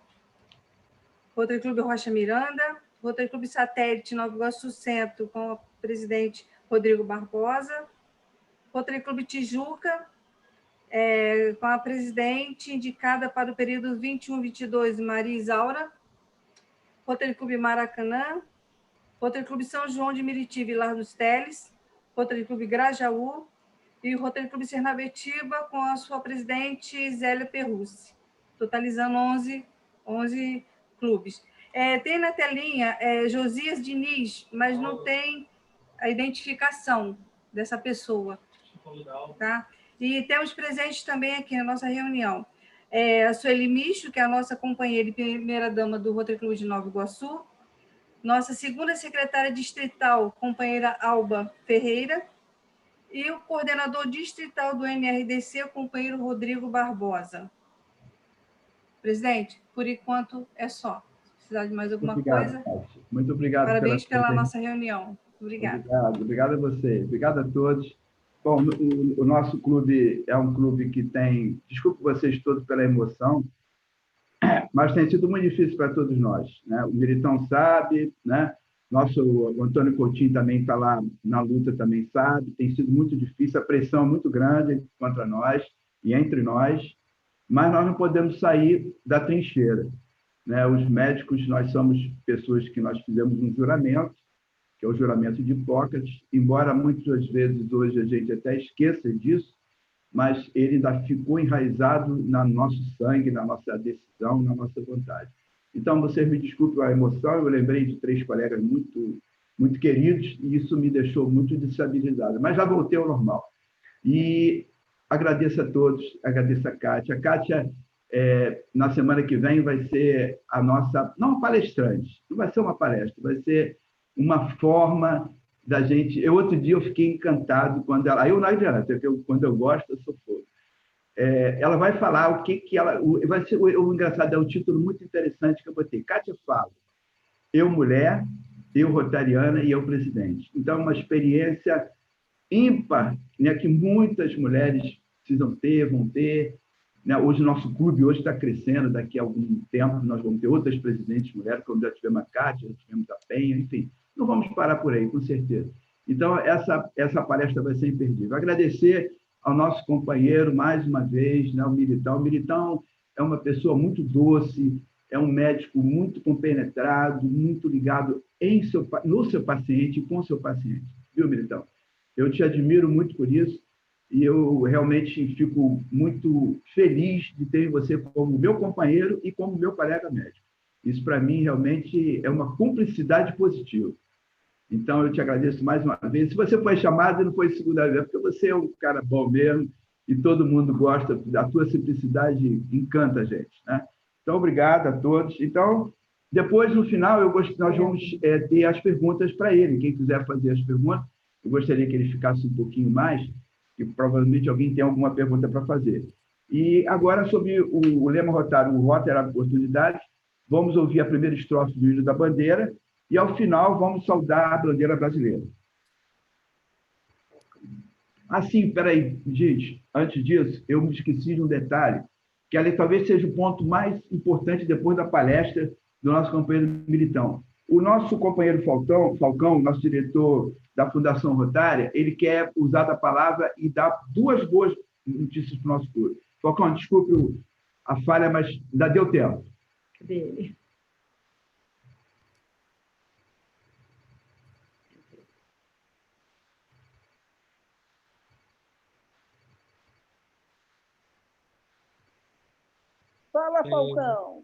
Rotary Clube Rocha Miranda. Rotary Clube Satélite Nova Iguaçu Centro, com o presidente Rodrigo Barbosa. Rotary Clube Tijuca, com a presidente indicada para o período 21-22, Maria Isaura. Rotary Clube Maracanã, Rotary Clube São João de Meriti, Vilar dos Teles, Rotary Clube Grajaú e o Rotary Clube Sernavetiba, com a sua presidente Zélia Perrucci, totalizando 11 clubes. Tem na telinha Josias Diniz, mas não tem a identificação dessa pessoa. Tá? E temos presentes também aqui na nossa reunião a Sueli Micho, que é a nossa companheira e primeira-dama do Rotary Clube de Nova Iguaçu, nossa segunda secretária distrital, companheira Alba Ferreira, e o coordenador distrital do NRDC, o companheiro Rodrigo Barbosa. Presidente, por enquanto é só. Se precisar de mais alguma coisa... Kátia. Muito obrigado. Parabéns pela nossa reunião. Obrigada. Obrigado a você. Obrigado a todos. Bom, o nosso clube é um clube que tem... Desculpe vocês todos pela emoção, mas tem sido muito difícil para todos nós, né? O Militão sabe, né? O Antônio Coutinho também está lá na luta, também sabe. Tem sido muito difícil, a pressão é muito grande contra nós e entre nós, mas nós não podemos sair da trincheira, né? Os médicos, nós somos pessoas que nós fizemos um juramento, que é o juramento de Hipócrates, embora muitas vezes hoje a gente até esqueça disso, mas ele ainda ficou enraizado no nosso sangue, na nossa decisão, na nossa vontade. Então, vocês me desculpem a emoção, eu lembrei de 3 colegas muito, muito queridos, e isso me deixou muito desestabilizado, mas já voltei ao normal. E agradeço a todos, agradeço a Kátia. A Kátia, na semana que vem, vai ser a nossa, não palestrante, não vai ser uma palestra, vai ser uma forma da gente... Outro dia eu fiquei encantado quando ela... Aí eu não adianta, quando eu gosto, eu sou fogo. Ela vai falar o que ela... Vai ser, o engraçado é um título muito interessante que eu botei. Kátia fala, eu mulher, eu rotariana e eu presidente. Então, é uma experiência ímpar, né, que muitas mulheres precisam ter, vão ter. Né? Hoje, o nosso clube está crescendo, daqui a algum tempo nós vamos ter outras presidentes mulheres, como já tivemos a Kátia, já tivemos a Penha, enfim. Não vamos parar por aí, com certeza. Então, essa palestra vai ser imperdível. Agradecer ao nosso companheiro, mais uma vez, né, o Militão. O Militão é uma pessoa muito doce, é um médico muito compenetrado, muito ligado no seu paciente e com o seu paciente. Viu, Militão? Eu te admiro muito por isso e eu realmente fico muito feliz de ter você como meu companheiro e como meu colega médico. Isso, para mim, realmente é uma cumplicidade positiva. Então, eu te agradeço mais uma vez. Se você foi chamado, não foi segunda vez, porque você é um cara bom mesmo e todo mundo gosta. Da tua simplicidade encanta a gente, né? Então, obrigado a todos. Então, depois, no final, nós vamos ter as perguntas para ele. Quem quiser fazer as perguntas, eu gostaria que ele ficasse um pouquinho mais, que provavelmente alguém tem alguma pergunta para fazer. E agora, sobre o lema rotário, o Rotary é a oportunidade, vamos ouvir a primeira estrofe do hino da bandeira e, ao final, vamos saudar a bandeira brasileira. Assim, peraí, gente, antes disso, eu me esqueci de um detalhe, que ali talvez seja o ponto mais importante depois da palestra do nosso companheiro Militão. O nosso companheiro Falcão, nosso diretor da Fundação Rotária, ele quer usar da palavra e dar 2 boas notícias para o nosso clube. Falcão, desculpe a falha, mas ainda deu tempo. Cadê ele? Fala, Falcão.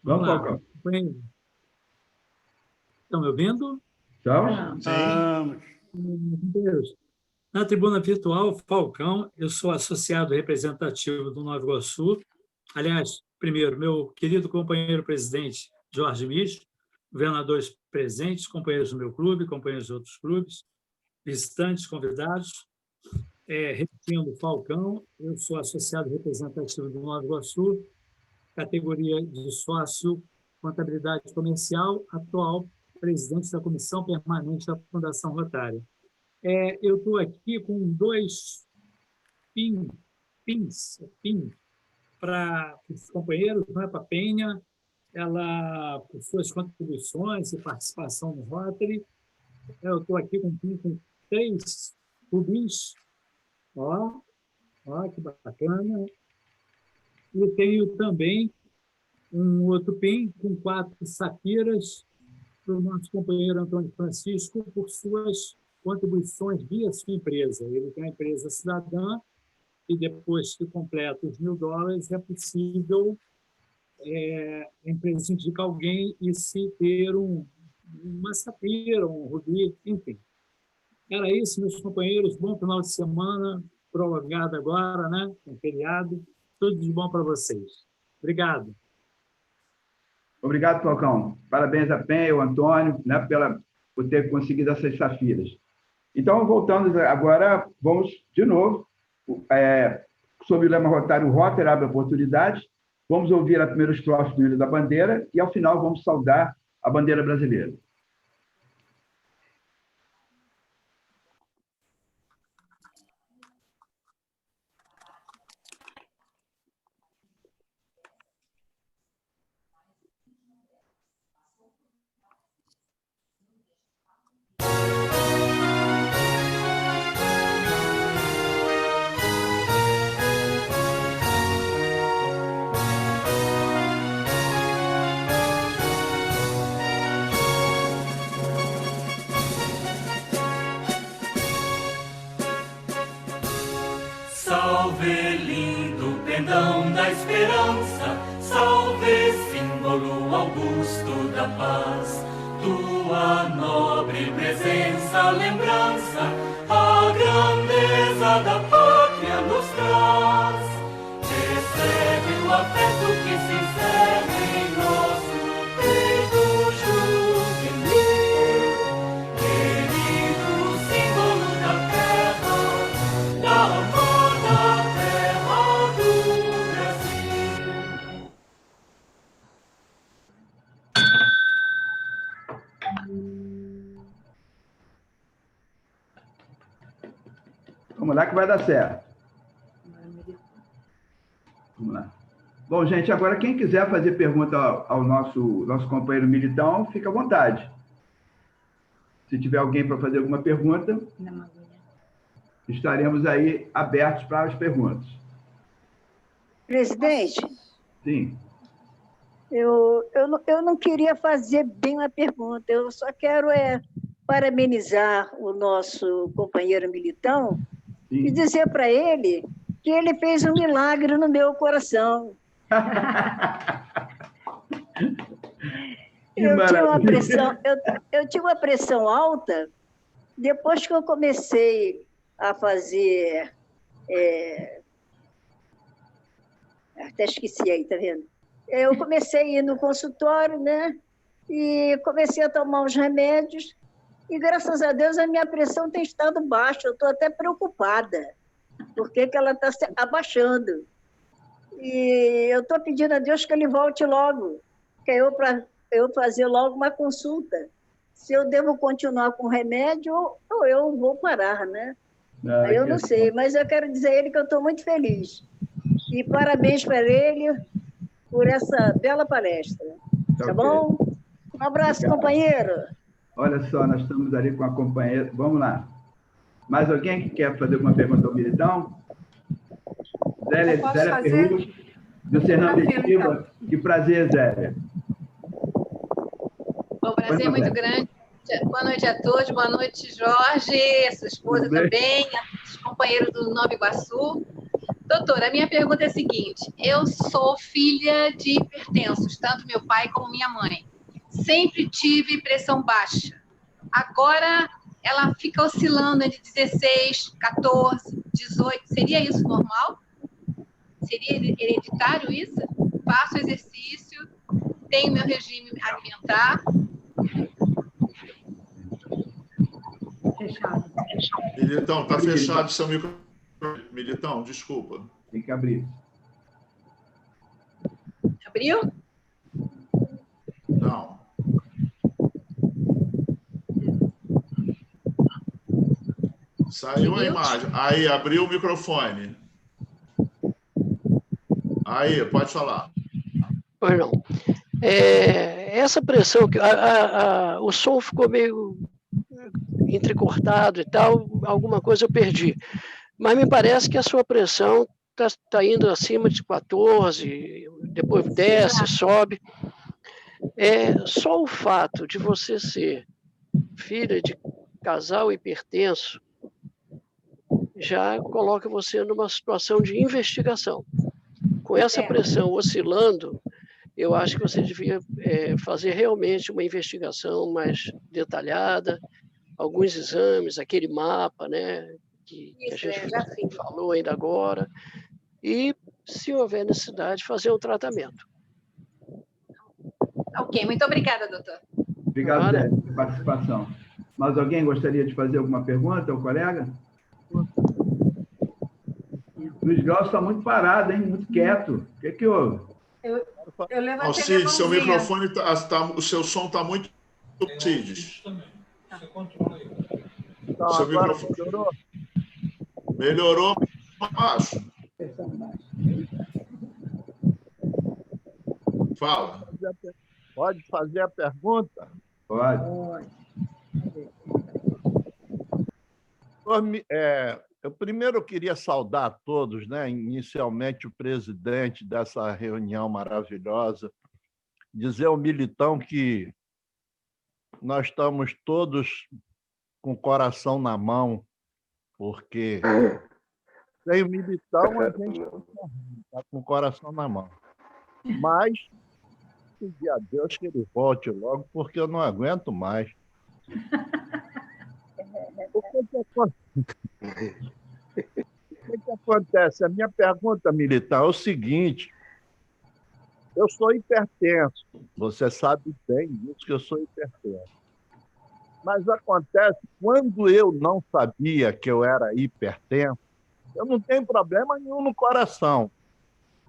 Vamos, Falcão. Estão me ouvindo? Estamos. Na tribuna virtual, Falcão, eu sou associado representativo do Nova Iguaçu. Aliás, primeiro, meu querido companheiro presidente, Jorge Micho, governadores presentes, companheiros do meu clube, companheiros de outros clubes, visitantes, convidados. Repetindo, Falcão, eu sou associado representativo do Nova Iguaçu, categoria de sócio contabilidade comercial, atual presidente da Comissão Permanente da Fundação Rotária. Eu estou aqui com 2 pins para os companheiros, não é para a Penha, ela, por suas contribuições e participação no Rotary. Eu estou aqui com 3 rubins, ó, que bacana. E tenho também um outro pin com 4 safiras para o nosso companheiro Antônio Francisco por suas contribuições via sua empresa. Ele tem a empresa cidadã e depois que completa os $1.000, é possível a empresa indicar alguém e se ter uma safira, um rubi, enfim. Era isso, meus companheiros. Bom final de semana, prolongado agora, né? Com feriado. Tudo de bom para vocês. Obrigado. Obrigado, Falcão. Parabéns a PEN e ao Antônio, né, por ter conseguido essas safiras. Então, voltando agora, vamos de novo, sobre o lema rotário Rotary abre oportunidades. Vamos ouvir a primeira estrofe do hino da bandeira e, ao final, vamos saudar a bandeira brasileira. Salve, lindo pendão da esperança, salve, símbolo augusto da paz. Tua nobre presença, lembrança, a grandeza da pátria nos traz. Recebe o afeto que se encerra em nosso peito juvenil, querido símbolo da terra, da amor da terra do Brasil. Vamos lá que vai dar certo. Vamos lá. Bom, gente, agora quem quiser fazer pergunta ao nosso companheiro Militão, fica à vontade. Se tiver alguém para fazer alguma pergunta, estaremos aí abertos para as perguntas. Presidente, Sim. eu não queria fazer bem uma pergunta, eu só quero parabenizar o nosso companheiro Militão e dizer para ele que ele fez um milagre no meu coração. Eu tinha uma pressão alta depois que eu comecei a fazer... até esqueci aí, tá vendo? Eu comecei a ir no consultório, né? E comecei a tomar uns remédios e, graças a Deus, a minha pressão tem estado baixa. Eu estou até preocupada, porque ela está se abaixando. E eu estou pedindo a Deus que ele volte logo, que eu fazer logo uma consulta. Se eu devo continuar com o remédio ou eu vou parar, né? Eu não sei, mas eu quero dizer a ele que eu estou muito feliz. E parabéns para ele por essa bela palestra. Tá bom? Um abraço, companheiro. Olha só, nós estamos ali com a companheira. Vamos lá. Mais alguém que quer fazer alguma pergunta ao Militão? Zélia Perrus, do Fernando Estiva. Que prazer, Zélia. Um prazer muito grande. Boa noite a todos. Boa noite, Jorge, a sua esposa também, os companheiros do Nova Iguaçu. Doutora, a minha pergunta é a seguinte: eu sou filha de hipertensos, tanto meu pai como minha mãe. Sempre tive pressão baixa. Agora ela fica oscilando entre 16, 14, 18. Seria isso normal? Seria hereditário isso? Faço exercício, tenho meu regime alimentar. Fechado. Militão, está fechado seu microfone. Militão, desculpa. Tem que abrir. Abriu? Não. Saiu a imagem. Aí, abriu o microfone. Aí, pode falar. Pois não. Essa pressão, o som ficou meio entrecortado e tal, alguma coisa eu perdi. Mas me parece que a sua pressão está indo acima de 14, depois desce, sobe. Só o fato de você ser filha de casal hipertenso já coloca você numa situação de investigação. Com essa pressão oscilando, eu acho que você devia fazer realmente uma investigação mais detalhada, alguns exames, aquele mapa, né, que a gente falou ainda agora, e, se houver necessidade, fazer um tratamento. Ok, muito obrigada, doutor. Obrigado, Zé, pela participação. Mas alguém gostaria de fazer alguma pergunta ao colega? Luiz Glaucio está muito parado, hein? Muito quieto. O que houve? Eu levantei Alcides, minha seu mãozinha. microfone, o seu som está muito... Alcides. Seu microfone... Melhorou, baixo. Fala. Pode fazer a pergunta? Pode. Eu primeiro queria saudar a todos, né? Inicialmente o presidente dessa reunião maravilhosa, dizer ao Militão que nós estamos todos com o coração na mão, porque sem o Militão a gente está com o coração na mão. Mas pedir a Deus que ele volte logo, porque eu não aguento mais. O que acontece? A minha pergunta, Militar, é o seguinte: eu sou hipertenso, você sabe bem disso que eu sou hipertenso. Mas acontece, quando eu não sabia que eu era hipertenso, eu não tenho problema nenhum no coração.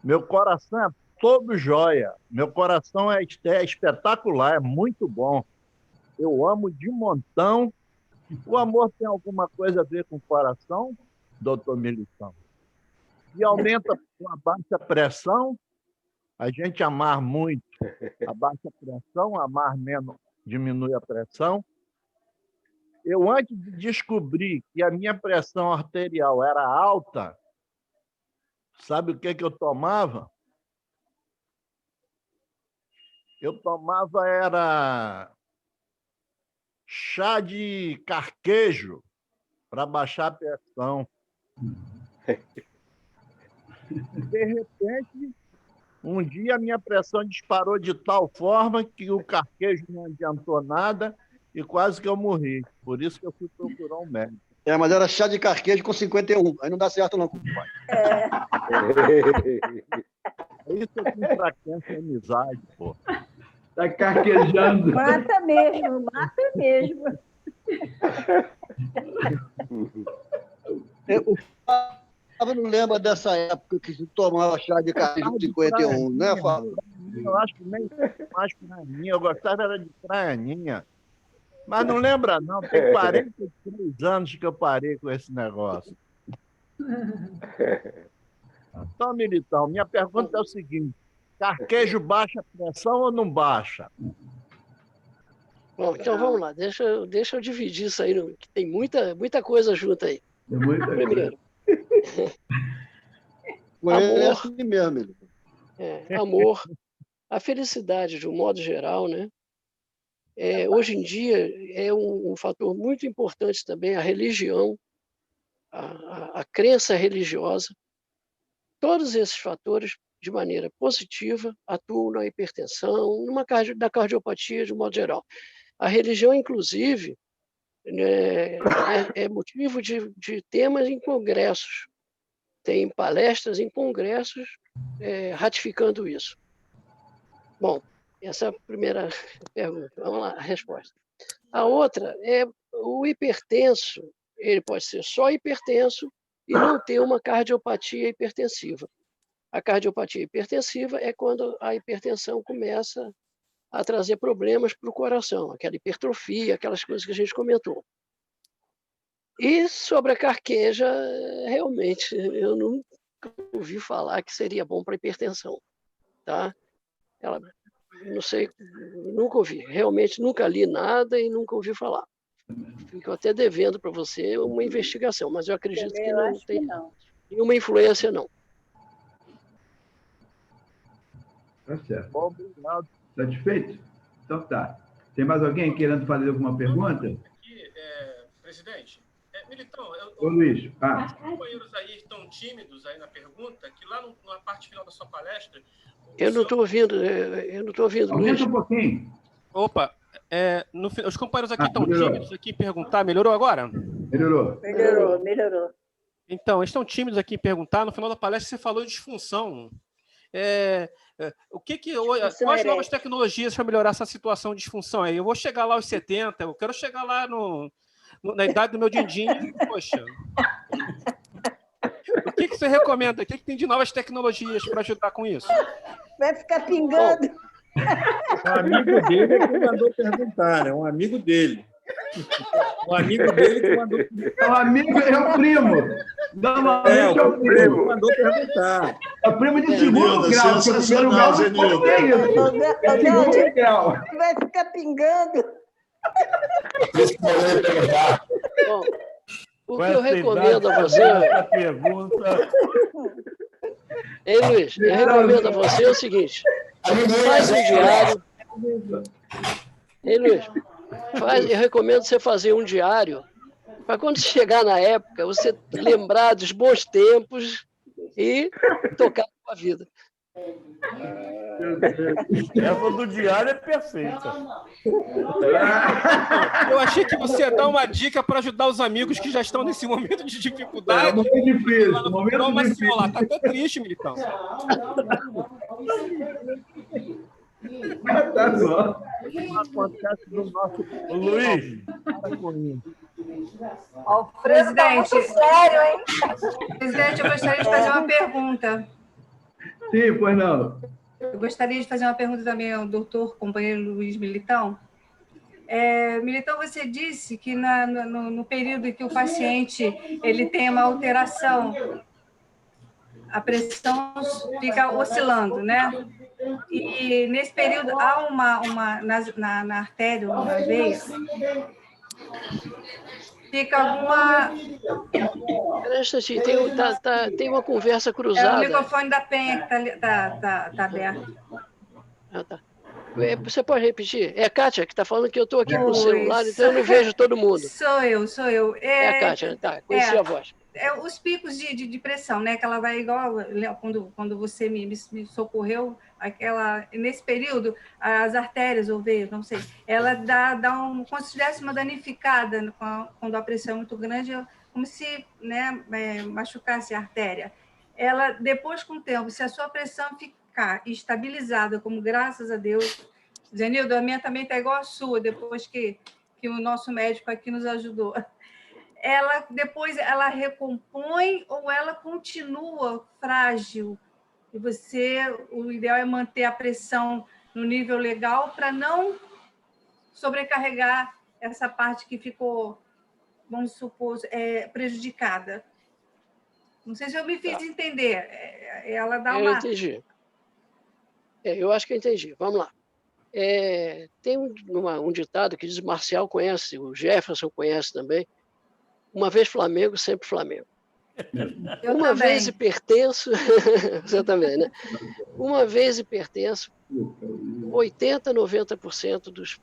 Meu coração é todo jóia. Meu coração é espetacular, é muito bom. Eu amo de montão. O amor tem alguma coisa a ver com o coração, doutor Militão? E aumenta com a baixa pressão, a gente amar muito a baixa pressão, amar menos diminui a pressão. Eu, antes de descobrir que a minha pressão arterial era alta, sabe o que eu tomava? Eu tomava era chá de carquejo para baixar a pressão. De repente, um dia a minha pressão disparou de tal forma que o carquejo não adiantou nada e quase que eu morri. Por isso que eu fui procurar um médico. Mas era chá de carquejo com 51. Aí não dá certo não, compadre. Isso é com fraqueza e amizade, pô. Está carquejando. Mata mesmo, mata mesmo. O Fábio não lembra dessa época que se tomava chá de carquejo com 51, né, Fábio? Eu acho que nem mais prainha. Eu gostava era de prainha. Mas não lembra, não. Tem 43 anos que eu parei com esse negócio. Então, Militão, minha pergunta é o seguinte: carquejo baixa pressão ou não baixa? Bom, então vamos lá. Deixa eu dividir isso aí, que tem muita coisa junto aí. Primeiro. É assim mesmo. Amor, a felicidade de um modo geral, né? Hoje em dia é um fator muito importante também a religião, a crença religiosa. Todos esses fatores, de maneira positiva, atuam na hipertensão, na cardiopatia de um modo geral. A religião, inclusive, é motivo de temas em congressos. Tem palestras em congressos ratificando isso. Bom, essa é a primeira pergunta. Vamos lá, a resposta. A outra é o hipertenso. Ele pode ser só hipertenso e não ter uma cardiopatia hipertensiva. A cardiopatia hipertensiva é quando a hipertensão começa a trazer problemas para o coração, aquela hipertrofia, aquelas coisas que a gente comentou. E sobre a carqueja, realmente, eu nunca ouvi falar que seria bom para a hipertensão. Tá? Não sei, nunca ouvi. Realmente nunca li nada e nunca ouvi falar. Fico até devendo para você uma investigação, mas eu acredito que não tem nenhuma influência, não. Tá certo. Obrigado. Satisfeito? Então tá. Tem mais alguém querendo fazer alguma pergunta? Presidente, Militão, Ô, Luiz. os companheiros aí estão tímidos aí na pergunta, que lá na parte final da sua palestra... Eu não estou ouvindo, Luiz. Aumenta um pouquinho. Opa, os companheiros aqui estão tímidos aqui em perguntar. Melhorou agora? Melhorou. Melhorou. Então, eles estão tímidos aqui em perguntar. No final da palestra, você falou de disfunção. Quais novas tecnologias para melhorar essa situação de disfunção? Eu vou chegar lá aos 70, eu quero chegar lá na idade do meu din-din, poxa. O que você recomenda? O que tem de novas tecnologias para ajudar com isso? Vai ficar pingando. Um amigo dele é que mandou perguntar, né? Um amigo dele. Um amigo dele que mandou perguntar. O amigo é o primo. Normalmente é o primo que mandou perguntar. É o primo de segundo grau, porque o primeiro grau não é isso. É segundo grau. Vai ficar pingando. Bom, o que eu recomendo a você... Ei, Luiz, eu recomendo a você o seguinte: faz um diário. Ei, Luiz, eu recomendo você fazer um diário para quando chegar na época, você lembrar dos bons tempos e tocar a sua vida. Essa do diário é perfeita. Eu achei que você ia dar uma dica para ajudar os amigos que já estão nesse momento de dificuldade. Momento difícil. Tá até triste, Militão. Tá bom. Acontece no nosso... Luiz. Presidente, sério, hein? Presidente, eu gostaria de fazer uma pergunta. Sim, pois não. Eu gostaria de fazer uma pergunta também ao doutor, companheiro Luiz Militão. Militão, você disse que no período em que o paciente ele tem uma alteração, a pressão fica oscilando, né? E nesse período há na artéria, uma veia, fica alguma... Tem uma conversa cruzada. É o microfone da Penha que está aberto. Ah, tá. Você pode repetir? É a Kátia que está falando que eu estou aqui com o celular, então eu não vejo todo mundo. Sou eu. É a Kátia, tá, conheci a voz. Os picos de pressão, né? Que ela vai igual quando você me socorreu, nesse período, as artérias ou veias, não sei, ela dá como se tivesse uma danificada quando a pressão é muito grande, como se, né, machucasse a artéria. Ela, depois, com o tempo, se a sua pressão ficar estabilizada, como graças a Deus, Zenildo, a minha também está igual a sua, depois que o nosso médico aqui nos ajudou. Depois ela recompõe ou ela continua frágil? E o ideal é manter a pressão no nível legal para não sobrecarregar essa parte que ficou, vamos supor, prejudicada. Não sei se eu me fiz entender. Ela dá uma... Eu entendi. Eu acho que eu entendi. Vamos lá. Tem um ditado que diz, Marcial conhece, o Jefferson conhece também, uma vez Flamengo, sempre Flamengo. Uma vez e pertenço, você também, né? Uma vez e pertenço, 80%, 90% dos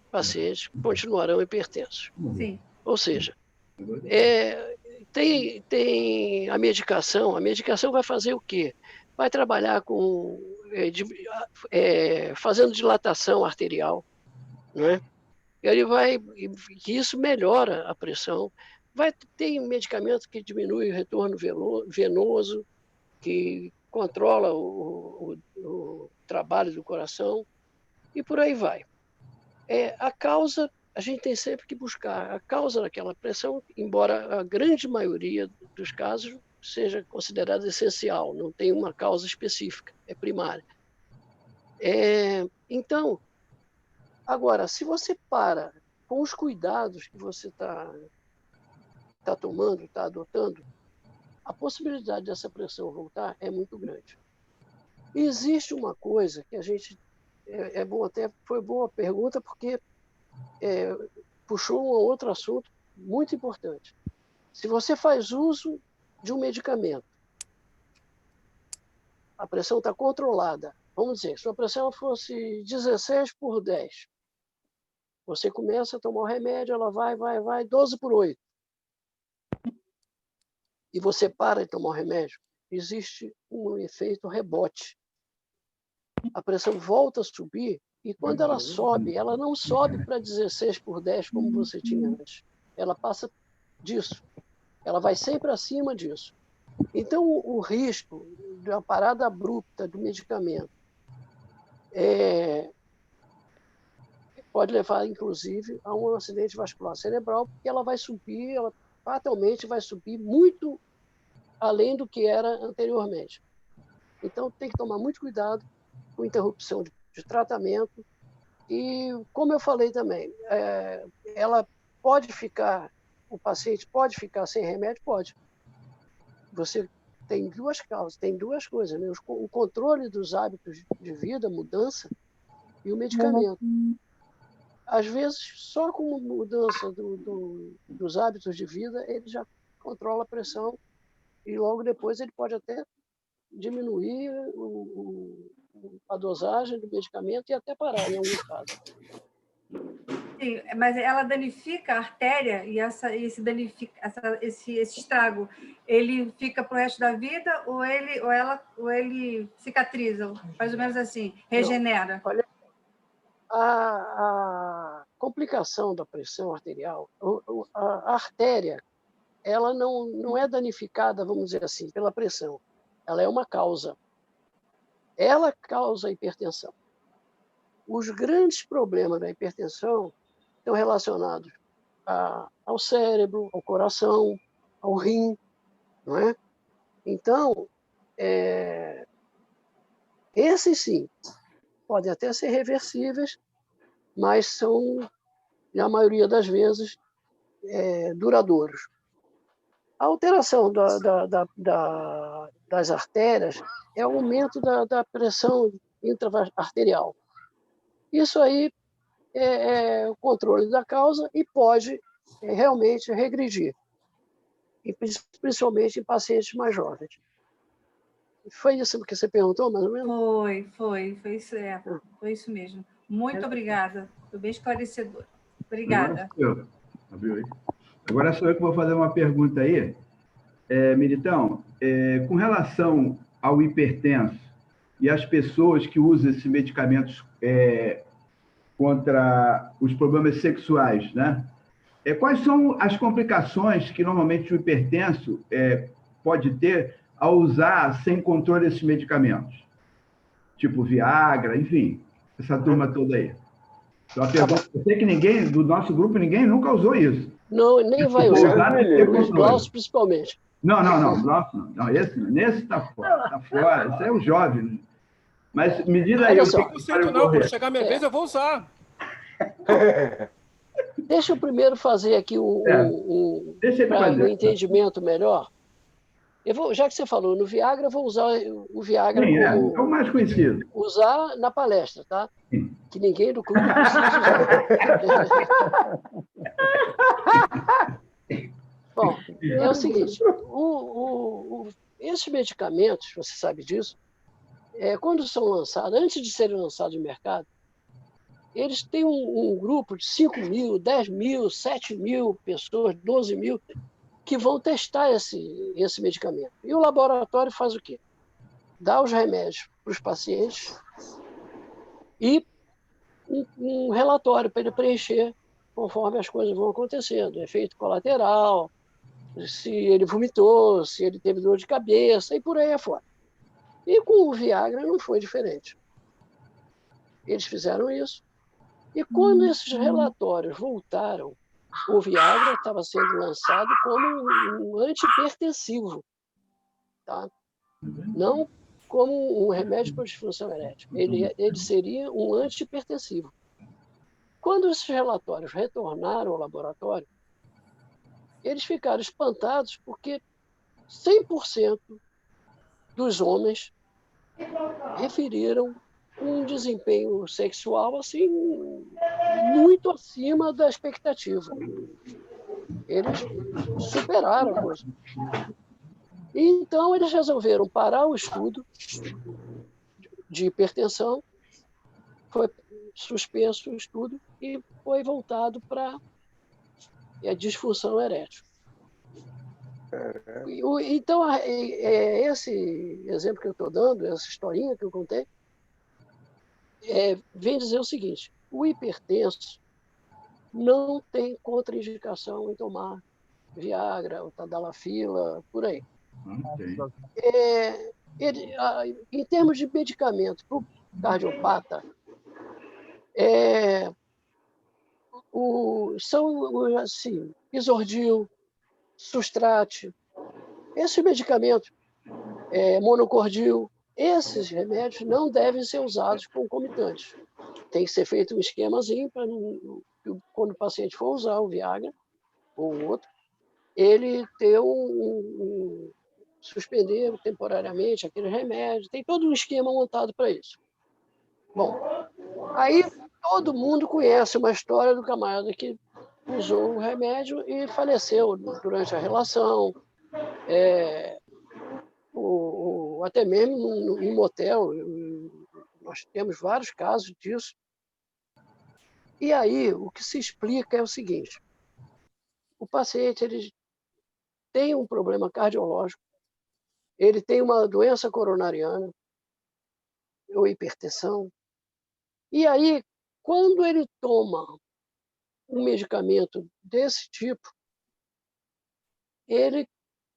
pacientes continuarão hipertensos. Sim. Ou seja, tem a medicação vai fazer o quê? Vai trabalhar com fazendo dilatação arterial, não é? Que isso melhora a pressão. Tem medicamento que diminui o retorno venoso, que controla o trabalho do coração, e por aí vai. A causa, a gente tem sempre que buscar a causa daquela pressão, embora a grande maioria dos casos seja considerada essencial, não tem uma causa específica, é primária. Então, agora, se você para com os cuidados que você está tomando, está adotando, a possibilidade dessa pressão voltar é muito grande. E existe uma coisa que a gente... foi boa a pergunta, porque puxou um outro assunto muito importante. Se você faz uso de um medicamento, a pressão está controlada Vamos dizer, se sua pressão fosse 16/10, você começa a tomar o remédio, ela vai, 12/8. E você para de tomar o remédio, existe um efeito rebote. A pressão volta a subir, e quando ela sobe, ela não sobe para 16/10 como você tinha antes. Ela passa disso. Ela vai sempre acima disso. Então, o risco da parada abrupta do medicamento pode levar, inclusive, a um acidente vascular cerebral, porque ela vai subir, ela fatalmente vai subir muito além do que era anteriormente. Então, tem que tomar muito cuidado com interrupção de tratamento. E, como eu falei também, o paciente pode ficar sem remédio? Pode. Você tem duas causas, tem duas coisas, né? O controle dos hábitos de vida, mudança, e o medicamento. Às vezes, só com mudança dos hábitos de vida, ele já controla a pressão e logo depois ele pode até diminuir a dosagem do medicamento e até parar em alguns casos. Sim, mas ela danifica a artéria e esse estrago, ele fica para o resto da vida ou ele cicatriza, mais ou menos assim, regenera? Não, olha, a complicação da pressão arterial, a artéria, ela não é danificada, vamos dizer assim, pela pressão. Ela é uma causa. Ela causa a hipertensão. Os grandes problemas da hipertensão estão relacionados ao cérebro, ao coração, ao rim, não é? Então, esses sim, podem até ser reversíveis, mas são, na maioria das vezes, duradouros. A alteração das artérias é o aumento da pressão intra-arterial. Isso aí é o controle da causa e pode realmente regredir, principalmente em pacientes mais jovens. Foi isso que você perguntou, mais ou menos? Foi isso mesmo. Muito obrigada, foi bem esclarecedor. Obrigada. Agora sou eu que vou fazer uma pergunta aí. Militão, com relação ao hipertenso e as pessoas que usam esses medicamentos contra os problemas sexuais, né? Quais são as complicações que normalmente o hipertenso pode ter ao usar sem controle esses medicamentos? Tipo Viagra, enfim, essa turma toda aí. Então, eu sei que ninguém, do nosso grupo, ninguém nunca usou isso. Não, nem vai usar. Os Glaucios, principalmente. Não, Glaucio não. Nesse está fora. Está fora. Esse é o jovem. Mas me diz aí. Eu não sinto, não. Quando chegar a minha vez, eu vou usar. Deixa eu primeiro fazer aqui para um entendimento melhor. Já que você falou no Viagra, eu vou usar o Viagra como... É o mais conhecido. Usar na palestra, tá? Sim. Que ninguém do clube precisa usar. Bom, é o seguinte, esses medicamentos, você sabe disso, quando são lançados, antes de serem lançados no mercado, eles têm um grupo de 5 mil, 10 mil, 7 mil pessoas, 12 mil, que vão testar esse medicamento. E o laboratório faz o quê? Dá os remédios para os pacientes e um relatório para ele preencher conforme as coisas vão acontecendo. Efeito colateral, se ele vomitou, se ele teve dor de cabeça e por aí afora. E com o Viagra não foi diferente. Eles fizeram isso. E quando esses relatórios voltaram, o Viagra estava sendo lançado como um antihipertensivo, tá? Não como um remédio para disfunção erétil. Ele seria um antihipertensivo. Quando esses relatórios retornaram ao laboratório, eles ficaram espantados porque 100% dos homens referiram um desempenho sexual assim muito acima da expectativa. Eles superaram a coisa. Então, eles resolveram parar o estudo de hipertensão, foi suspenso o estudo e foi voltado para a disfunção erétil. Então, esse exemplo que eu estou dando, essa historinha que eu contei, vem dizer o seguinte: o hipertenso não tem contraindicação em tomar Viagra, o Tadalafila, por aí. Em termos de medicamento para o cardiopata, são assim, Isordil, Sustrate, esse medicamento, monocordil, esses remédios não devem ser usados concomitantes. Tem que ser feito um esquemazinho para quando o paciente for usar o Viagra ou o outro, ele ter suspender temporariamente aquele remédio. Tem todo um esquema montado para isso. Bom, aí todo mundo conhece uma história do camarada que usou o remédio e faleceu durante a relação, até mesmo em motel. Nós temos vários casos disso. E aí, o que se explica é o seguinte: o paciente ele tem um problema cardiológico, ele tem uma doença coronariana, ou hipertensão, e aí, quando ele toma um medicamento desse tipo, ele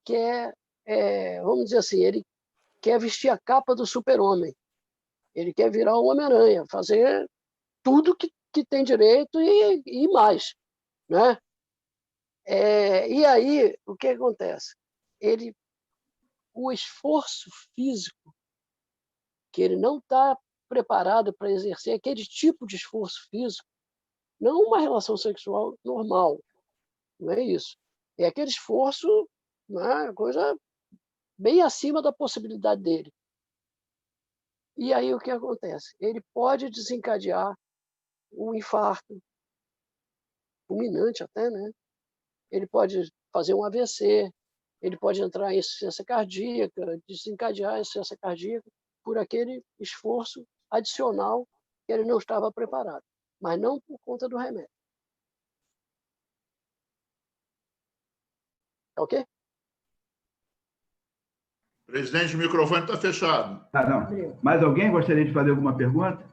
quer, vamos dizer assim, ele quer vestir a capa do super-homem, ele quer virar um Homem-Aranha, fazer tudo que tem direito e mais, né? E aí, o que acontece? O esforço físico, que ele não está preparado para exercer aquele tipo de esforço físico, não uma relação sexual normal, não é isso. É aquele esforço, né, coisa bem acima da possibilidade dele. E aí o que acontece? Ele pode desencadear um infarto, fulminante até, né? Ele pode fazer um AVC, ele pode entrar em insuficiência cardíaca, desencadear a insuficiência cardíaca por aquele esforço adicional que ele não estava preparado, mas não por conta do remédio. Ok? Presidente, o microfone está fechado. Não. Mais alguém gostaria de fazer alguma pergunta?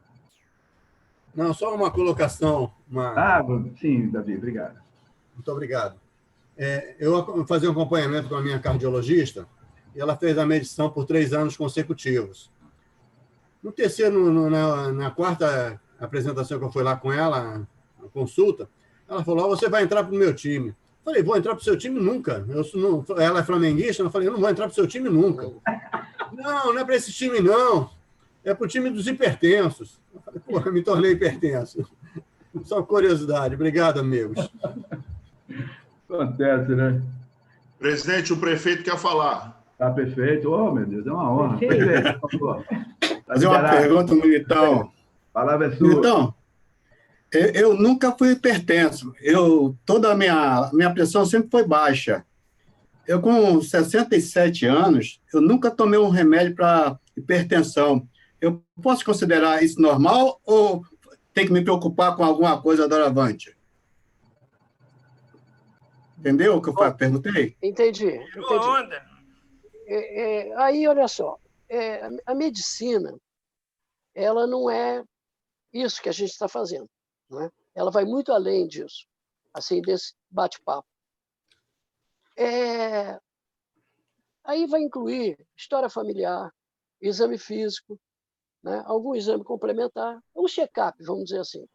Não, só uma colocação. Sim, Davi, obrigado. Muito obrigado. Eu fazia um acompanhamento com a minha cardiologista e ela fez a medição por 3 anos consecutivos. No terceiro, na quarta apresentação que eu fui lá com ela, a consulta, ela falou: você vai entrar para o meu time. Eu falei: vou entrar para o seu time nunca. Ela é flamenguista, eu falei: eu não vou entrar para o seu time nunca. Não é para esse time, não. É para o time dos hipertensos. Eu falei: porra, me tornei hipertenso. Só curiosidade. Obrigado, amigos. Acontece, né? Presidente, o prefeito quer falar. Tá, prefeito. Oh, meu Deus, é uma honra. Prefeito, por favor. Fazer uma pergunta, Militão. A palavra é sua. Militão, eu nunca fui hipertenso. Toda a minha pressão sempre foi baixa. Eu, com 67 anos, eu nunca tomei um remédio para hipertensão. Eu posso considerar isso normal ou tem que me preocupar com alguma coisa doravante? Entendeu o que eu perguntei? Entendi. Aí, olha só, a medicina, ela não é isso que a gente está fazendo, não é? Ela vai muito além disso, assim, desse bate-papo. Aí vai incluir história familiar, exame físico, né? Algum exame complementar, um check-up, vamos dizer assim.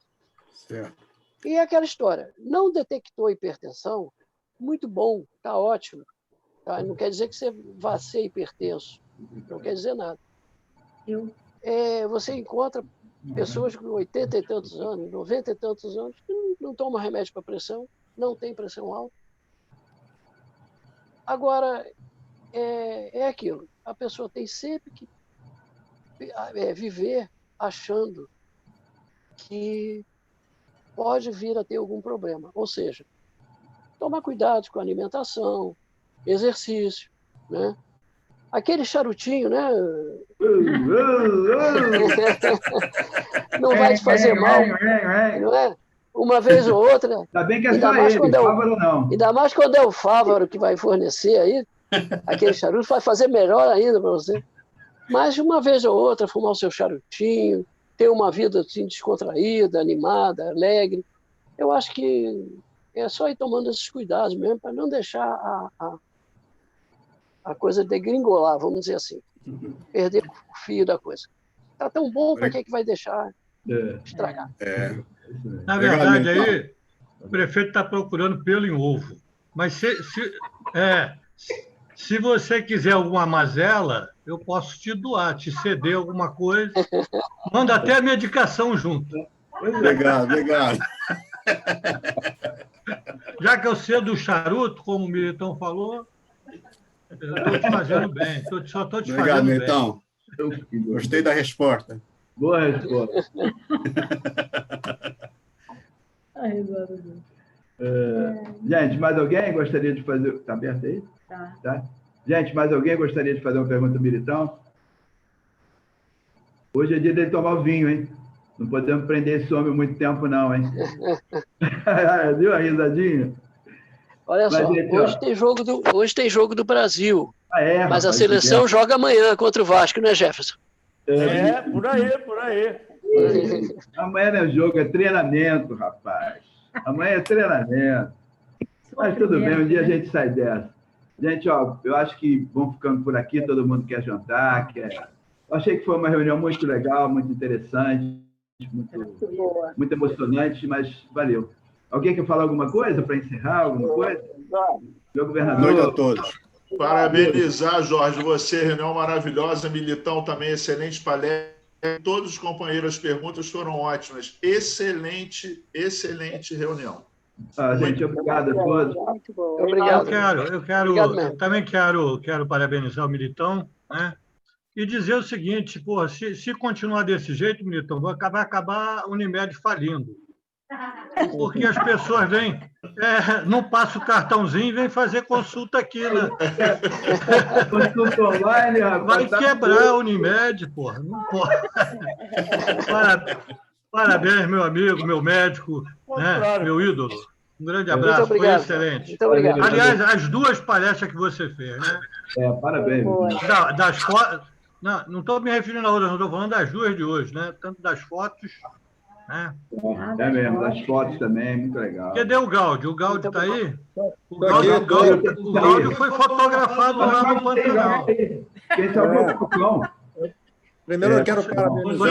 Certo. E aquela história, não detectou hipertensão, muito bom, está ótimo. Tá? Não quer dizer que você vá ser hipertenso, não quer dizer nada. Você encontra pessoas com 80 e tantos anos, 90 e tantos anos, que não tomam remédio para pressão, não tem pressão alta. Agora, é aquilo, a pessoa tem sempre que viver achando que pode vir a ter algum problema. Ou seja, tomar cuidado com a alimentação, exercício, né? Aquele charutinho, né? Não vai te fazer mal, não é? Uma vez ou outra. Ainda bem que é só ele, Fávaro não. Ainda mais quando é o Fávaro que vai fornecer aí, aquele charuto vai fazer melhor ainda para você. Mas uma vez ou outra, fumar o seu charutinho, ter uma vida assim, descontraída, animada, alegre. Eu acho que é só ir tomando esses cuidados mesmo, para não deixar a coisa degringolar, vamos dizer assim. Perder o fio da coisa. Está tão bom, para que vai deixar estragar? Na verdade, aí, o prefeito está procurando pelo em ovo. Mas se você quiser alguma mazela, eu posso te doar, te ceder alguma coisa. Manda até a medicação junto. Obrigado. Já que eu cedo o charuto, como o Militão falou, eu estou te fazendo bem. Só estou te Obrigado, fazendo Militão. Gostei da resposta. Boa resposta. Gente, mais alguém gostaria de fazer... Está aberto aí? Tá. Gente, mais alguém gostaria de fazer uma pergunta ao Militão? Hoje é dia dele tomar o vinho, hein? Não podemos prender esse homem muito tempo, não, hein? Viu a risadinha? Olha só, hoje tem jogo do Brasil. Mas a seleção joga amanhã contra o Vasco, né, Jefferson? Por aí. Amanhã não é jogo, é treinamento, rapaz. Amanhã é treinamento. Mas tudo bem, um dia a gente sai dessa. Gente, ó, eu acho que vamos ficando por aqui, todo mundo quer jantar. Eu achei que foi uma reunião muito legal, muito interessante, muito emocionante, mas valeu. Alguém quer falar alguma coisa para encerrar? Alguma coisa? Meu governador. Boa noite a todos. Parabenizar, Jorge, você, reunião maravilhosa, Militão também, excelente palestra. Todos os companheiros, as perguntas foram ótimas. Excelente reunião. Gente, obrigado a todos. Obrigado. Eu também quero parabenizar o Militão, né? E dizer o seguinte, porra, se continuar desse jeito, Militão, vai acabar a Unimed falindo. Porque as pessoas vêm, não passa o cartãozinho e vem fazer consulta aqui, né? Consulta online, rapaz. Vai quebrar a Unimed, porra. Não pode. Parabéns, meu amigo, meu médico, né? Meu ídolo. Um grande abraço, foi excelente. Muito obrigado. Aliás, as duas palestras que você fez, né? Parabéns. Das fotos. Não estou me referindo a outra, não estou falando das duas de hoje, né? Tanto das fotos. Né? É mesmo, das fotos também, muito legal. Cadê o Gáudio? O Gáudio está aí? O Gáudio foi fotografado lá no Pantanal. Quem salvou o Falcão? Primeiro eu quero parabenizar.